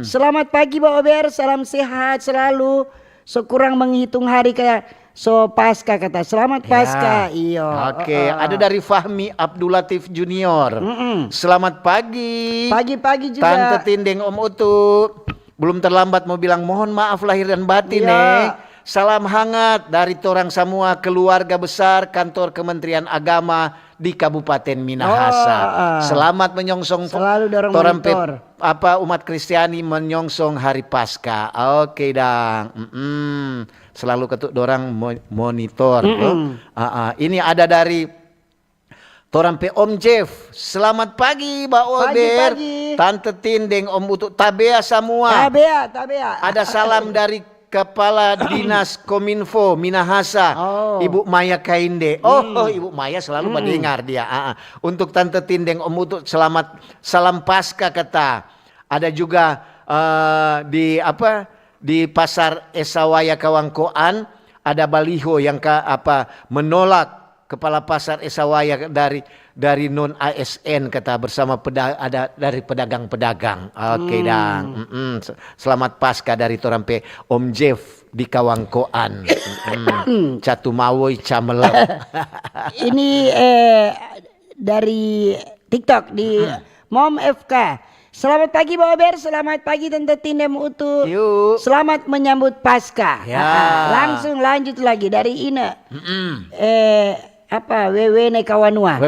Selamat pagi Pak Ober. Salam sehat selalu. Sekurang menghitung hari kayak Paskah kata. Selamat Paskah. Iya. Oke, ada dari Fahmi Abdul Latif Junior. Selamat pagi. Pagi-pagi juga. Tante Tindeng Om Utu. Belum terlambat mau bilang mohon maaf lahir dan batin nih. salam hangat dari torang semua keluarga besar kantor Kementerian Agama di Kabupaten Minahasa. Selamat menyongsong selalu dorong monitor. Umat Kristiani menyongsong hari Paskah. Oke dang. Selalu ketuk dorang monitor. Ini ada dari torang pe Om Jeff. Selamat pagi Mbak Ober. Tante Tindeng, Om Utu, Tabea semua. Tabea. Ada salam dari Kepala Dinas Kominfo Minahasa, Ibu Maya Kainde. Ibu Maya selalu mendengar dia. Untuk Tante Tindeng, Om Utu, selamat salam Paskah kata. Ada juga di Pasar Esawaya Kawangkoan ada baliho yang menolak Kepala Pasar Esawaya dari non ASN kata bersama ada dari pedagang-pedagang. Oke dang. Selamat Paskah dari torampe Om Jeff di Kawangkoan. Catu Mawoy Camelem. Ini dari TikTok di Mom FK. Selamat pagi Mbak Ober, selamat pagi Tante Tindem Utu. Yuk. Selamat menyambut Paskah. Ya. Langsung lanjut lagi dari Ine. Wewene Kawanua.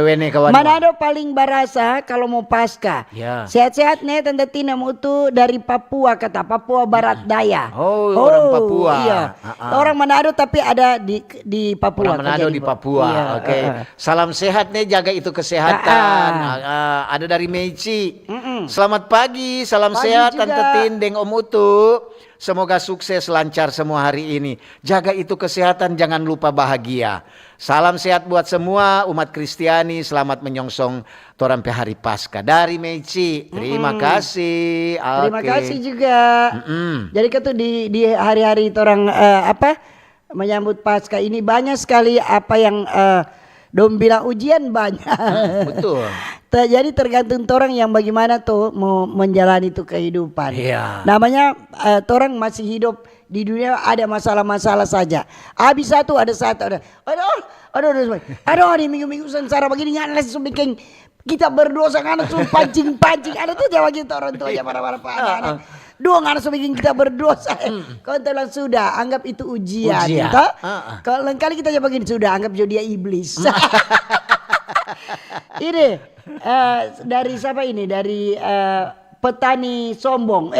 Manado paling barasa kalau mau Paskah. Ya. Sehat-sehat nih Tante Tindem Utu dari Papua kata Papua Barat Daya. Orang Papua. Iya. Orang Manado tapi ada di Papua. Orang Manado di Papua. Iya. Oke. Salam sehat nih, jaga itu kesehatan. Ada dari Meici. Selamat pagi, salam sehat juga. Tante Tindeng Om Utu. Semoga sukses lancar semua hari ini. Jaga itu kesehatan, jangan lupa bahagia. Salam sehat buat semua umat Kristiani. Selamat menyongsong torampe hari Paskah dari Meici. Terima kasih. Terima kasih juga. Jadi itu di hari-hari orang menyambut Paskah ini banyak sekali apa yang dom bilang ujian banyak. Betul. Jadi tergantung orang yang bagaimana tuh mau menjalani itu kehidupan. Iya. Namanya orang masih hidup di dunia ada masalah-masalah saja. Habis satu ada satu ada. Aduh di minggu-minggu sengsara begini nggak langsung bikin kita berdosa karena suruh pancing-pancing. Ada tuh jawab kita orang tua aja marah-marah pada. Dua nggak langsung bikin kita berdosa. Kau bilang sudah anggap itu ujian. Kalau lain kali kita jawab begini sudah anggap dia iblis. Ini dari siapa ini? Dari petani sombong.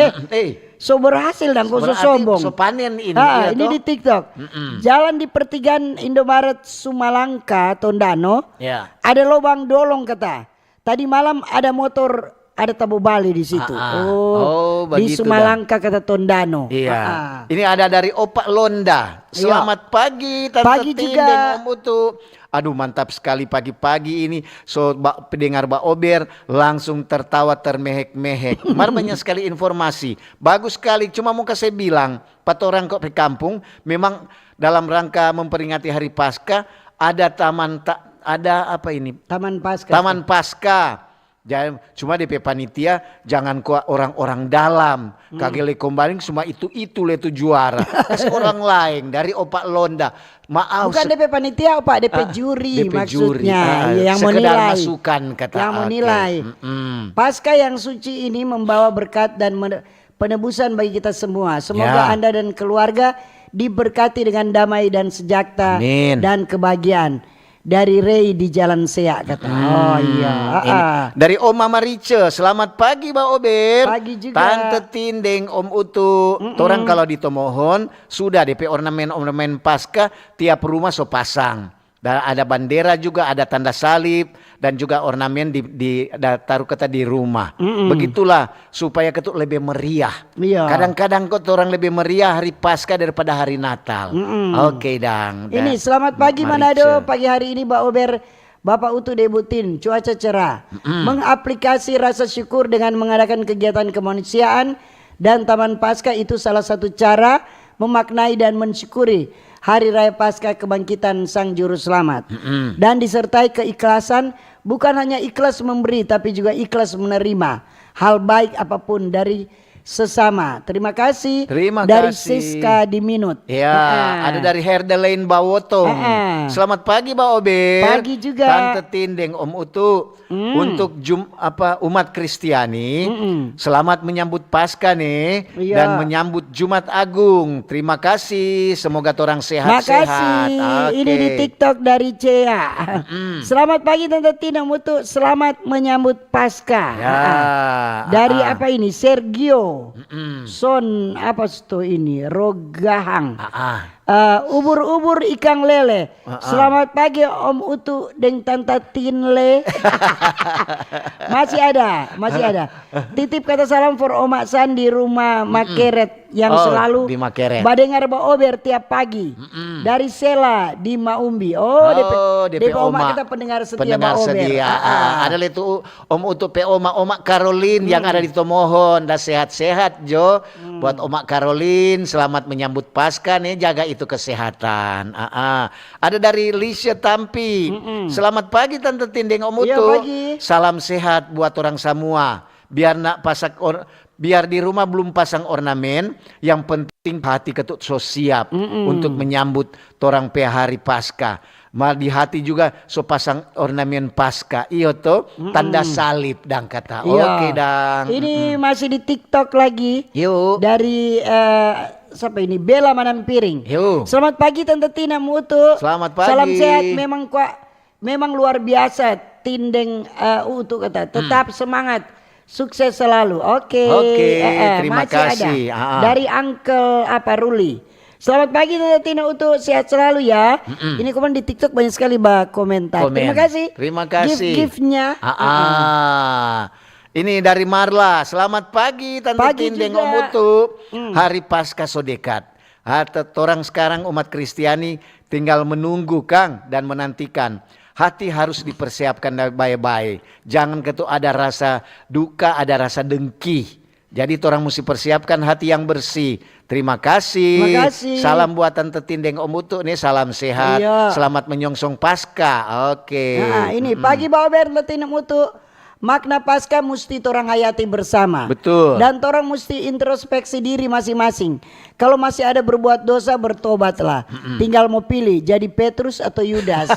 So berhasil dan kok so sombong. So panen ini. Ini di TikTok. Jalan di pertigaan Indomaret Sumalangka Tondano. Ada lubang dolong kata. Tadi malam ada motor ada tabu Bali di situ. Di Sumalangka kata Tondano. Iya. Ini ada dari Opa Londa. Selamat pagi Tante Tindeng Om Utu. Aduh mantap sekali pagi-pagi ini. So pendengar Mbak Ober langsung tertawa termehek-mehek. Banyak sekali informasi. Bagus sekali. Cuma mau saya bilang, orang kok di kampung memang dalam rangka memperingati hari Paskah ada Taman Paskah. Cuma DP panitia jangan kuat orang-orang dalam. Kagele kombaling cuma itu letu juara. Orang lain dari Opak Londa. Maaf. Bukan DP panitia Pak, DP juri maksudnya. Yang menilai. Masukan kata. Yang menilai. Paskah yang suci ini membawa berkat dan penebusan bagi kita semua. Semoga Anda dan keluarga diberkati dengan damai dan sejahtera dan kebahagiaan. Dari Ray di Jalan Seak kata. Dari Om Mama Rice. Selamat pagi Mbak Ober. Pagi juga. Tante Tindeng Om Utu. Orang kalau ditomohon sudah DP ornamen Paskah tiap rumah so pasang. Dan ada bendera juga, ada tanda salib dan juga ornamen taruh kata di rumah. Begitulah supaya ketuk lebih meriah. Kadang-kadang kok orang lebih meriah hari Paskah daripada hari Natal. Oke dang. Ini selamat pagi Manado. Pagi hari ini Mbak Ober Bapak Utu debutin cuaca cerah. Mengaplikasi rasa syukur dengan mengadakan kegiatan kemanusiaan dan Taman Paskah itu salah satu cara memaknai dan mensyukuri Hari Raya Paskah Kebangkitan Sang Juru Selamat. Dan disertai keikhlasan, bukan hanya ikhlas memberi tapi juga ikhlas menerima hal baik apapun dari sesama. Terima kasih. Terima dari kasih. Siska di Minut. Ya, ada dari Herdelain Bawotong. Selamat pagi Mbak Ober. Pagi juga. Tante Tindeng, Om Utu. Untuk umat Kristiani, selamat menyambut Paskah nih dan menyambut Jumat Agung. Terima kasih. Semoga orang sehat-sehat. Makasih. Ini di TikTok dari Cea. Selamat pagi Tante Tina Mutu. Selamat menyambut Paskah. Ya. Dari apa ini? Sergio. Son apa itu ini? Rogahang. Ubur-ubur ikan lele. Selamat pagi Om Utu dan Tante Tinle. Masih ada. Titip kata salam for Oma San di rumah Makeret yang selalu di Makeret. badengar Mbak Ober tiap pagi. Dari Sela di Maumbi. DP Oma kita pendengar setia Mbak Ober. Ada itu Om Utu P Oma Caroline yang ada di Tomohon. Dah sehat-sehat Jo. Buat Oma Caroline selamat menyambut Paskah nih, jaga itu kesehatan. Ada dari Lisha Tampi. Selamat pagi Tante Tindeng Om Utu. Pagi. Salam sehat buat orang semua. Biar di rumah belum pasang ornamen, yang penting hati ketut so siap untuk menyambut torang pe hari Paskah. Mal di hati juga so pasang ornamen Paskah. Iyo to tanda salib dang kata. Oke dang. Ini masih di TikTok lagi. Yuk. Dari siapa ini? Bella Manampiring. Yuk. Selamat pagi Tante Tina Mutu. Selamat pagi. Salam sehat. Memang luar biasa. Tindeng Utu kata. Tetap semangat. Sukses selalu. Oke. Terima kasih. Dari Uncle Ruli. Selamat pagi Tante Tina Utu, sehat selalu ya. Ini kemarin di TikTok banyak sekali komentar. Terima kasih. Gift-giftnya. Ini dari Marla. Selamat pagi Tante Tindeng Om Utu. Hari Paskah so dekat. Orang sekarang umat Kristiani tinggal menunggu Kang dan menantikan. Hati harus dipersiapkan baik-baik. Jangan ada rasa duka, ada rasa dengki. Jadi orang mesti persiapkan hati yang bersih. Terima kasih. Salam buat Tante Tindeng Om Utu nih, salam sehat. Selamat menyongsong Paskah. Oke. Nah, ini pagi Mbak Ober Tante Tindeng Utu. Makna Paskah mesti torang hayati bersama. Betul. Dan torang mesti introspeksi diri masing-masing. Kalau masih ada berbuat dosa, bertobatlah. Tinggal mau pilih jadi Petrus atau Yudas.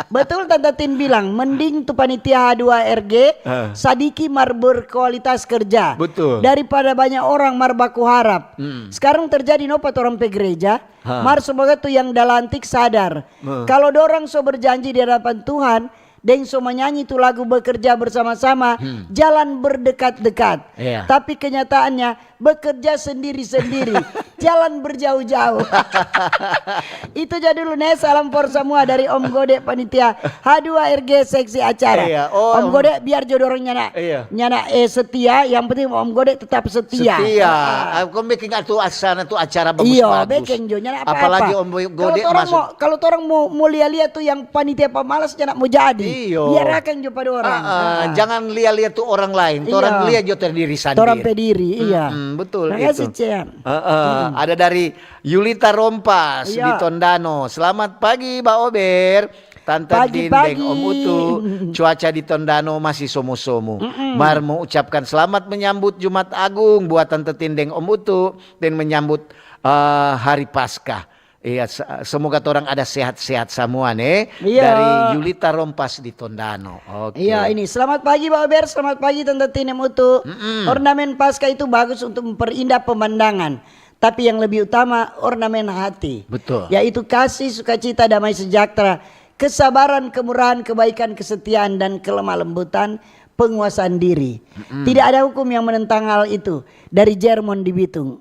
Betul Tante Tin bilang, mending tu panitia H2RG sadiki mar berkualitas kerja. Betul. Daripada banyak orang mar baku harap. Sekarang terjadi nopat orang pe gereja. Mar semoga tu yang dalantik sadar. Kalau dorang so berjanji di hadapan Tuhan, Deng so menyanyi itu lagu bekerja bersama-sama, jalan berdekat-dekat. Tapi kenyataannya bekerja sendiri-sendiri, jalan berjauh-jauh. Itu jadi dulu nih, salam for semua dari Om Gode panitia H2RG seksi acara. Om Gode biar jodoh orang nyana setia, yang penting Om Gode tetap setia. Kau bikin acara bagus-bagus. Bikin jo nyana apa-apa. Apalagi Om Gode masuk. Kalau orang mau lihat tuh yang panitia pemalas nyana mau jadi. Biar akan jo pada orang. Jangan lihat tuh orang lain. Orang lihat jo terdiri sendiri. Orang pediri, betul itu. Ada dari Yulita Rompas di Tondano. Selamat pagi Mbak Ober. Tante Tindeng Om Utu. Cuaca di Tondano masih somo-somo. Mar mau ucapkan selamat menyambut Jumat Agung buat Tante Tindeng Om Utu dan menyambut hari Paskah. Iya, semoga orang ada sehat-sehat semua nih. Dari Yulita Rompas di Tondano. Iya, ini selamat pagi Mbak Ober, selamat pagi Tante Tinem Utu. Ornamen Paskah itu bagus untuk memperindah pemandangan. Tapi yang lebih utama ornamen hati. Betul. Yaitu kasih, sukacita, damai sejahtera, kesabaran, kemurahan, kebaikan, kesetiaan, dan kelemah lembutan, penguasaan diri. Tidak ada hukum yang menentang hal itu. Dari Jermon di Bitung.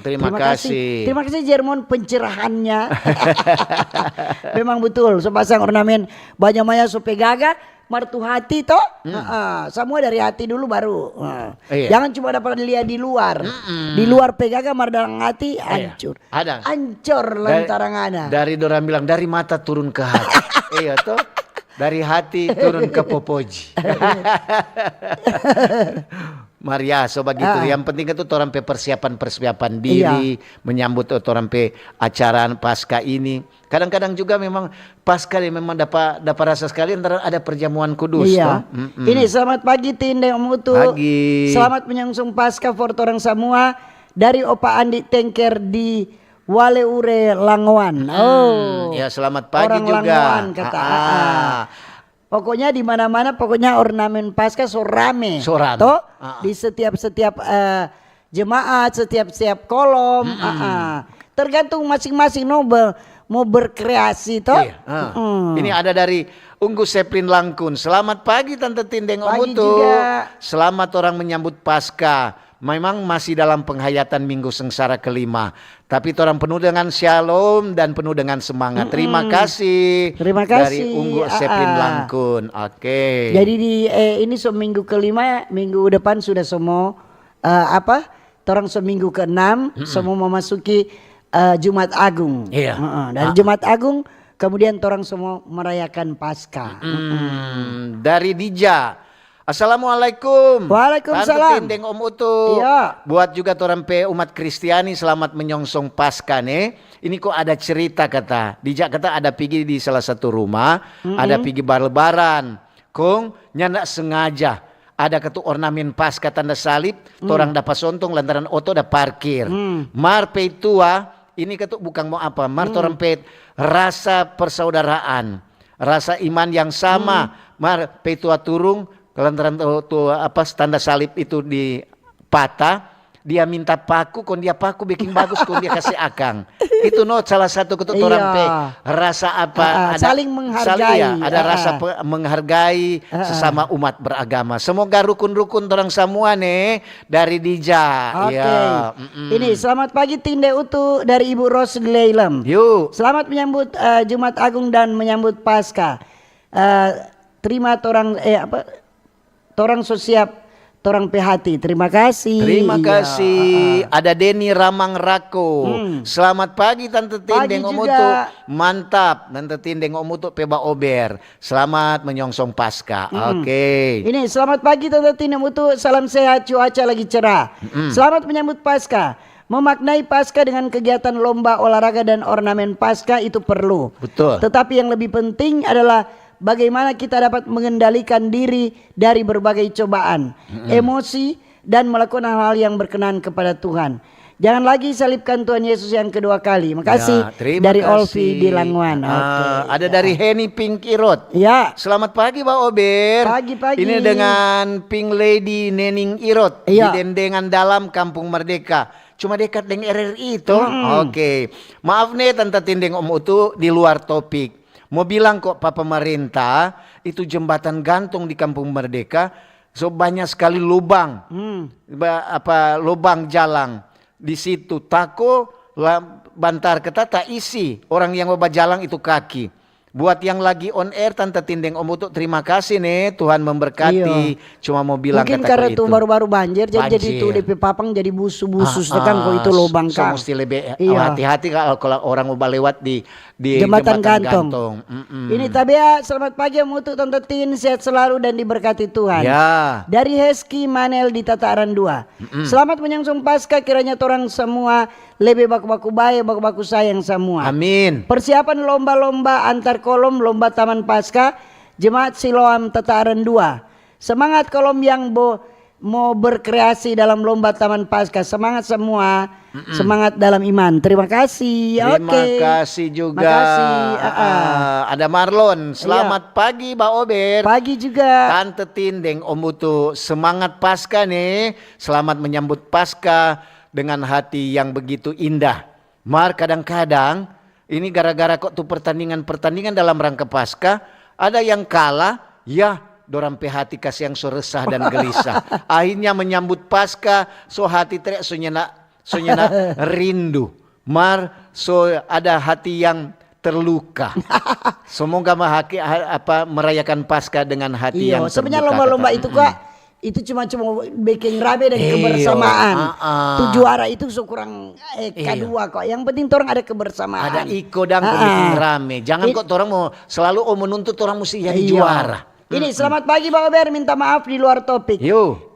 Terima kasih. Terima kasih Jermon pencerahannya. Memang betul. Sepasang ornamen banyak maya sope gaga, martu hati toh. Semua dari hati dulu baru. Jangan cuma dapat lihat di luar. Di luar pegaga mar dalam hati hancur. Hancur lantaran ada. Dari orang bilang dari mata turun ke hati. Iya toh. Dari hati turun ke popoji. Maria so begitu. Yang penting itu orang pe persiapan diri menyambut orang pe acara Paskah ini. Kadang-kadang juga memang Paskah memang dapat rasa sekali antara ada perjamuan kudus. Iya. Ini selamat pagi Tinde Om Utu. Pagi. Selamat menyongsong Paskah for orang semua dari Opa Andi Tengker di Waleure Langoan. Ya selamat pagi orang juga. Langoan kata. Pokoknya di mana-mana pokoknya ornamen Paskah so rame. Toh di setiap jemaat, setiap kolom. Tergantung masing-masing mau berkreasi toh. Ini ada dari Unggu Seplin Langkun. Selamat pagi Tante Tindeng Om Utu. Selamat orang menyambut Paskah. Memang masih dalam penghayatan Minggu Sengsara kelima, tapi orang penuh dengan shalom dan penuh dengan semangat. Terima kasih dari Unggu Seplin Langkun. Oke. Jadi ini minggu kelima, minggu depan sudah semua orang seminggu ke-6 semua memasuki Jumat Agung. Dari Jumat Agung kemudian orang semua merayakan Paskah. Dari Dija. Assalamualaikum. Waalaikumsalam. Tante Tindeng Om Utu. Iya. Buat juga orang pe umat Kristiani selamat menyongsong Paskah nih. Ini kok ada cerita kata. Dijak kata ada pergi di salah satu rumah, ada pergi bar-lebaran. Kong nyandak sengaja ada ketu ornamen Paskah tanda salib, orang dapat sontong lantaran oto ada parkir. Mar pe tua, ini ketu bukan mau apa, mar orang pe rasa persaudaraan, rasa iman yang sama. Mar pe tua turung kelantaran tanda salib itu dipatah, dia minta paku, kon dia paku bikin bagus, kon dia kasih akang. Itu salah satu ketuturan rasa ada saling menghargai. Ada rasa menghargai sesama umat beragama. Semoga rukun-rukun orang semua nih dari Dija. Oke. Ini selamat pagi Tinde Utu dari Ibu Ros Leilem. Yuk. Selamat menyambut Jumat Agung dan menyambut Paskah. Terima torang so siap, torang pehati. Terima kasih. Terima kasih. Ada Denny Ramang Rako. Selamat pagi Tante Tindeng Om Utu. Mantap Tante Tindeng Om Utu Peba Ober. Selamat menyongsong Paskah. Oke. Ini selamat pagi Tante Tindeng Om Utu. Salam sehat, cuaca lagi cerah. Selamat menyambut Paskah. Memaknai Paskah dengan kegiatan lomba olahraga dan ornamen Paskah itu perlu. Betul. Tetapi yang lebih penting adalah bagaimana kita dapat mengendalikan diri dari berbagai cobaan, emosi, dan melakukan hal-hal yang berkenan kepada Tuhan. Jangan lagi salibkan Tuhan Yesus yang kedua kali. Makasih dari Olvi di Languan. Ada dari Henny Pink Irot. Ya. Selamat pagi Pak Ober. Pagi-pagi. Ini dengan Pink Lady Nening Irot di Dendengan Dalam Kampung Merdeka. Cuma dekat dengan RRI itu. Oke. Maaf nih Tante Tindeng Om Utu di luar topik. Mau bilang kok Pak pemerintah itu jembatan gantung di Kampung Merdeka so banyak sekali lubang, lubang jalan di situ. Tako bantar kata tak isi orang yang bawa jalan itu kaki. Buat yang lagi on air Tante Tindeng Om Utu terima kasih nih Tuhan memberkati. Cuma mau bilang mungkin kata karena itu baru-baru banjir jadi itu DP papang jadi busu-busu kan kok itu lubang kan. So mesti lebih hati-hati kalau orang mau lewat di jembatan gantung. Ini Tabea selamat pagi Om Utu Tante Tin sehat selalu dan diberkati Tuhan. Ya. Dari Heski Manel di Tataran 2. Selamat menyongsong Paskah kiranya orang semua lebih baku-baku baik, baku-baku sayang semua. Amin. Persiapan lomba-lomba antar kolom lomba Taman Paskah Jemaat Siloam Tataran 2. Semangat kolom yang mau berkreasi dalam lomba Taman Paskah. Semangat semua. Semangat dalam iman. Terima kasih. Terima kasih juga. Makasih. Ada Marlon. Selamat pagi Mbak Ober. Pagi juga. Tante Tindeng Om Utu. Semangat Paskah nih. Selamat menyambut Paskah dengan hati yang begitu indah. Mar kadang-kadang ini gara-gara kok tuh pertandingan dalam rangka Paskah ada yang kalah, ya dorang hati kasih yang so resah dan gelisah. Akhirnya menyambut Paskah so hati teriak so nyena rindu. Mar so ada hati yang terluka. Semoga merayakan Paskah dengan hati yang terbuka. Sebenarnya lomba-lomba itu kok itu cuma bikin rame dan kebersamaan. Juara itu kurang kedua kok. Yang penting orang ada kebersamaan. Ada iko dan bikin rame. Jangan kok orang mau selalu menuntut orang mesti jadi juara. Ini selamat pagi Pak Ober, minta maaf di luar topik.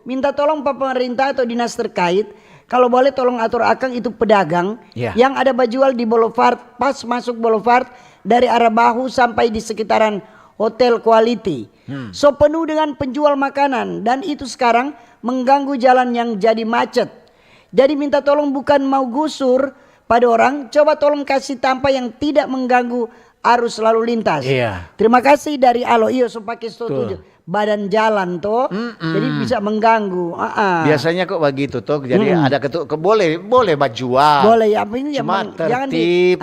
minta tolong Pak pemerintah atau dinas terkait, kalau boleh tolong atur akang itu pedagang yang ada bajual di Boulevard, pas masuk Boulevard dari arah bahu sampai di sekitaran Hotel Quality. So penuh dengan penjual makanan dan itu sekarang mengganggu jalan yang jadi macet. Jadi minta tolong bukan mau gusur pada orang, coba tolong kasih tampak yang tidak mengganggu arus lalu lintas. Terima kasih dari Alo, iyo so pakai setuju. Badan jalan toh, jadi bisa mengganggu. Biasanya kok begitu toh, jadi ada boleh bajual. Boleh ya, ini cuma tertib.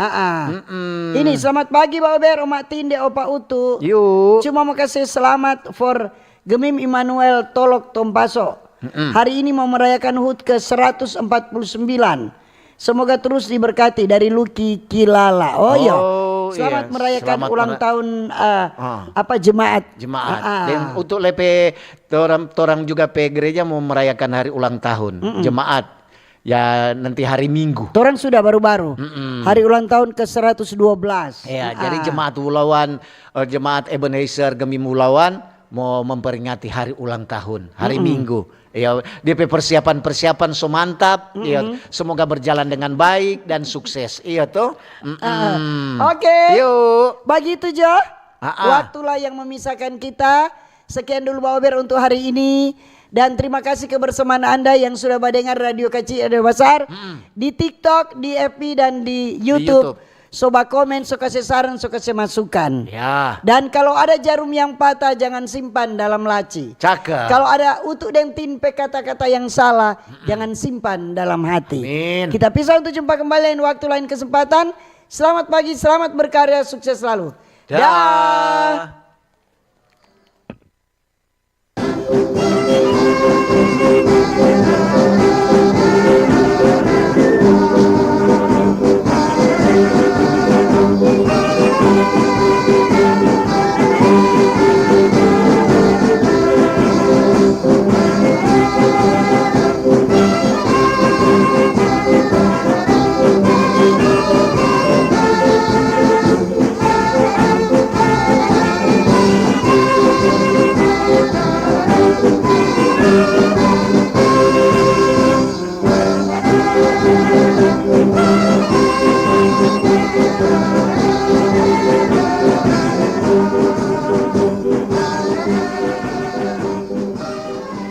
Ini selamat pagi Pak Ober, Oma Tinde, Opa Utu. Yuk. Cuma mau kasih selamat for Gemim Immanuel Tolok Tompaso. Hari ini mau merayakan HUT ke 149. Semoga terus diberkati dari Lucky Kilala. Selamat merayakan ulang tahun jemaat. Dan untuk lepe orang juga pe gereja mau merayakan hari ulang tahun jemaat. Ya nanti hari Minggu. Orang sudah baru-baru. Hari ulang tahun ke 112. Ya, jadi jemaat Wulawan, jemaat Ebenezer Gemim Wulawan mau memperingati hari ulang tahun hari Minggu. Ya, DP persiapan so mantap. Ya, semoga berjalan dengan baik dan sukses. Iya toh. Oke. Yuk. Begitu Jo. Waktulah yang memisahkan kita. Sekian dulu Pak Ober untuk hari ini. Dan terima kasih kebersamaan Anda yang sudah mendengar Radio Kecil Radio Besar di TikTok, di FB dan di YouTube. Soba komen, so kasih saran, so kasih masukan. Ya. Dan kalau ada jarum yang patah jangan simpan dalam laci. Cakep. Kalau ada utuk dan timpe kata-kata yang salah jangan simpan dalam hati. Amin. Kita pisah untuk jumpa kembali lain waktu lain kesempatan. Selamat pagi, selamat berkarya, sukses selalu. Dah.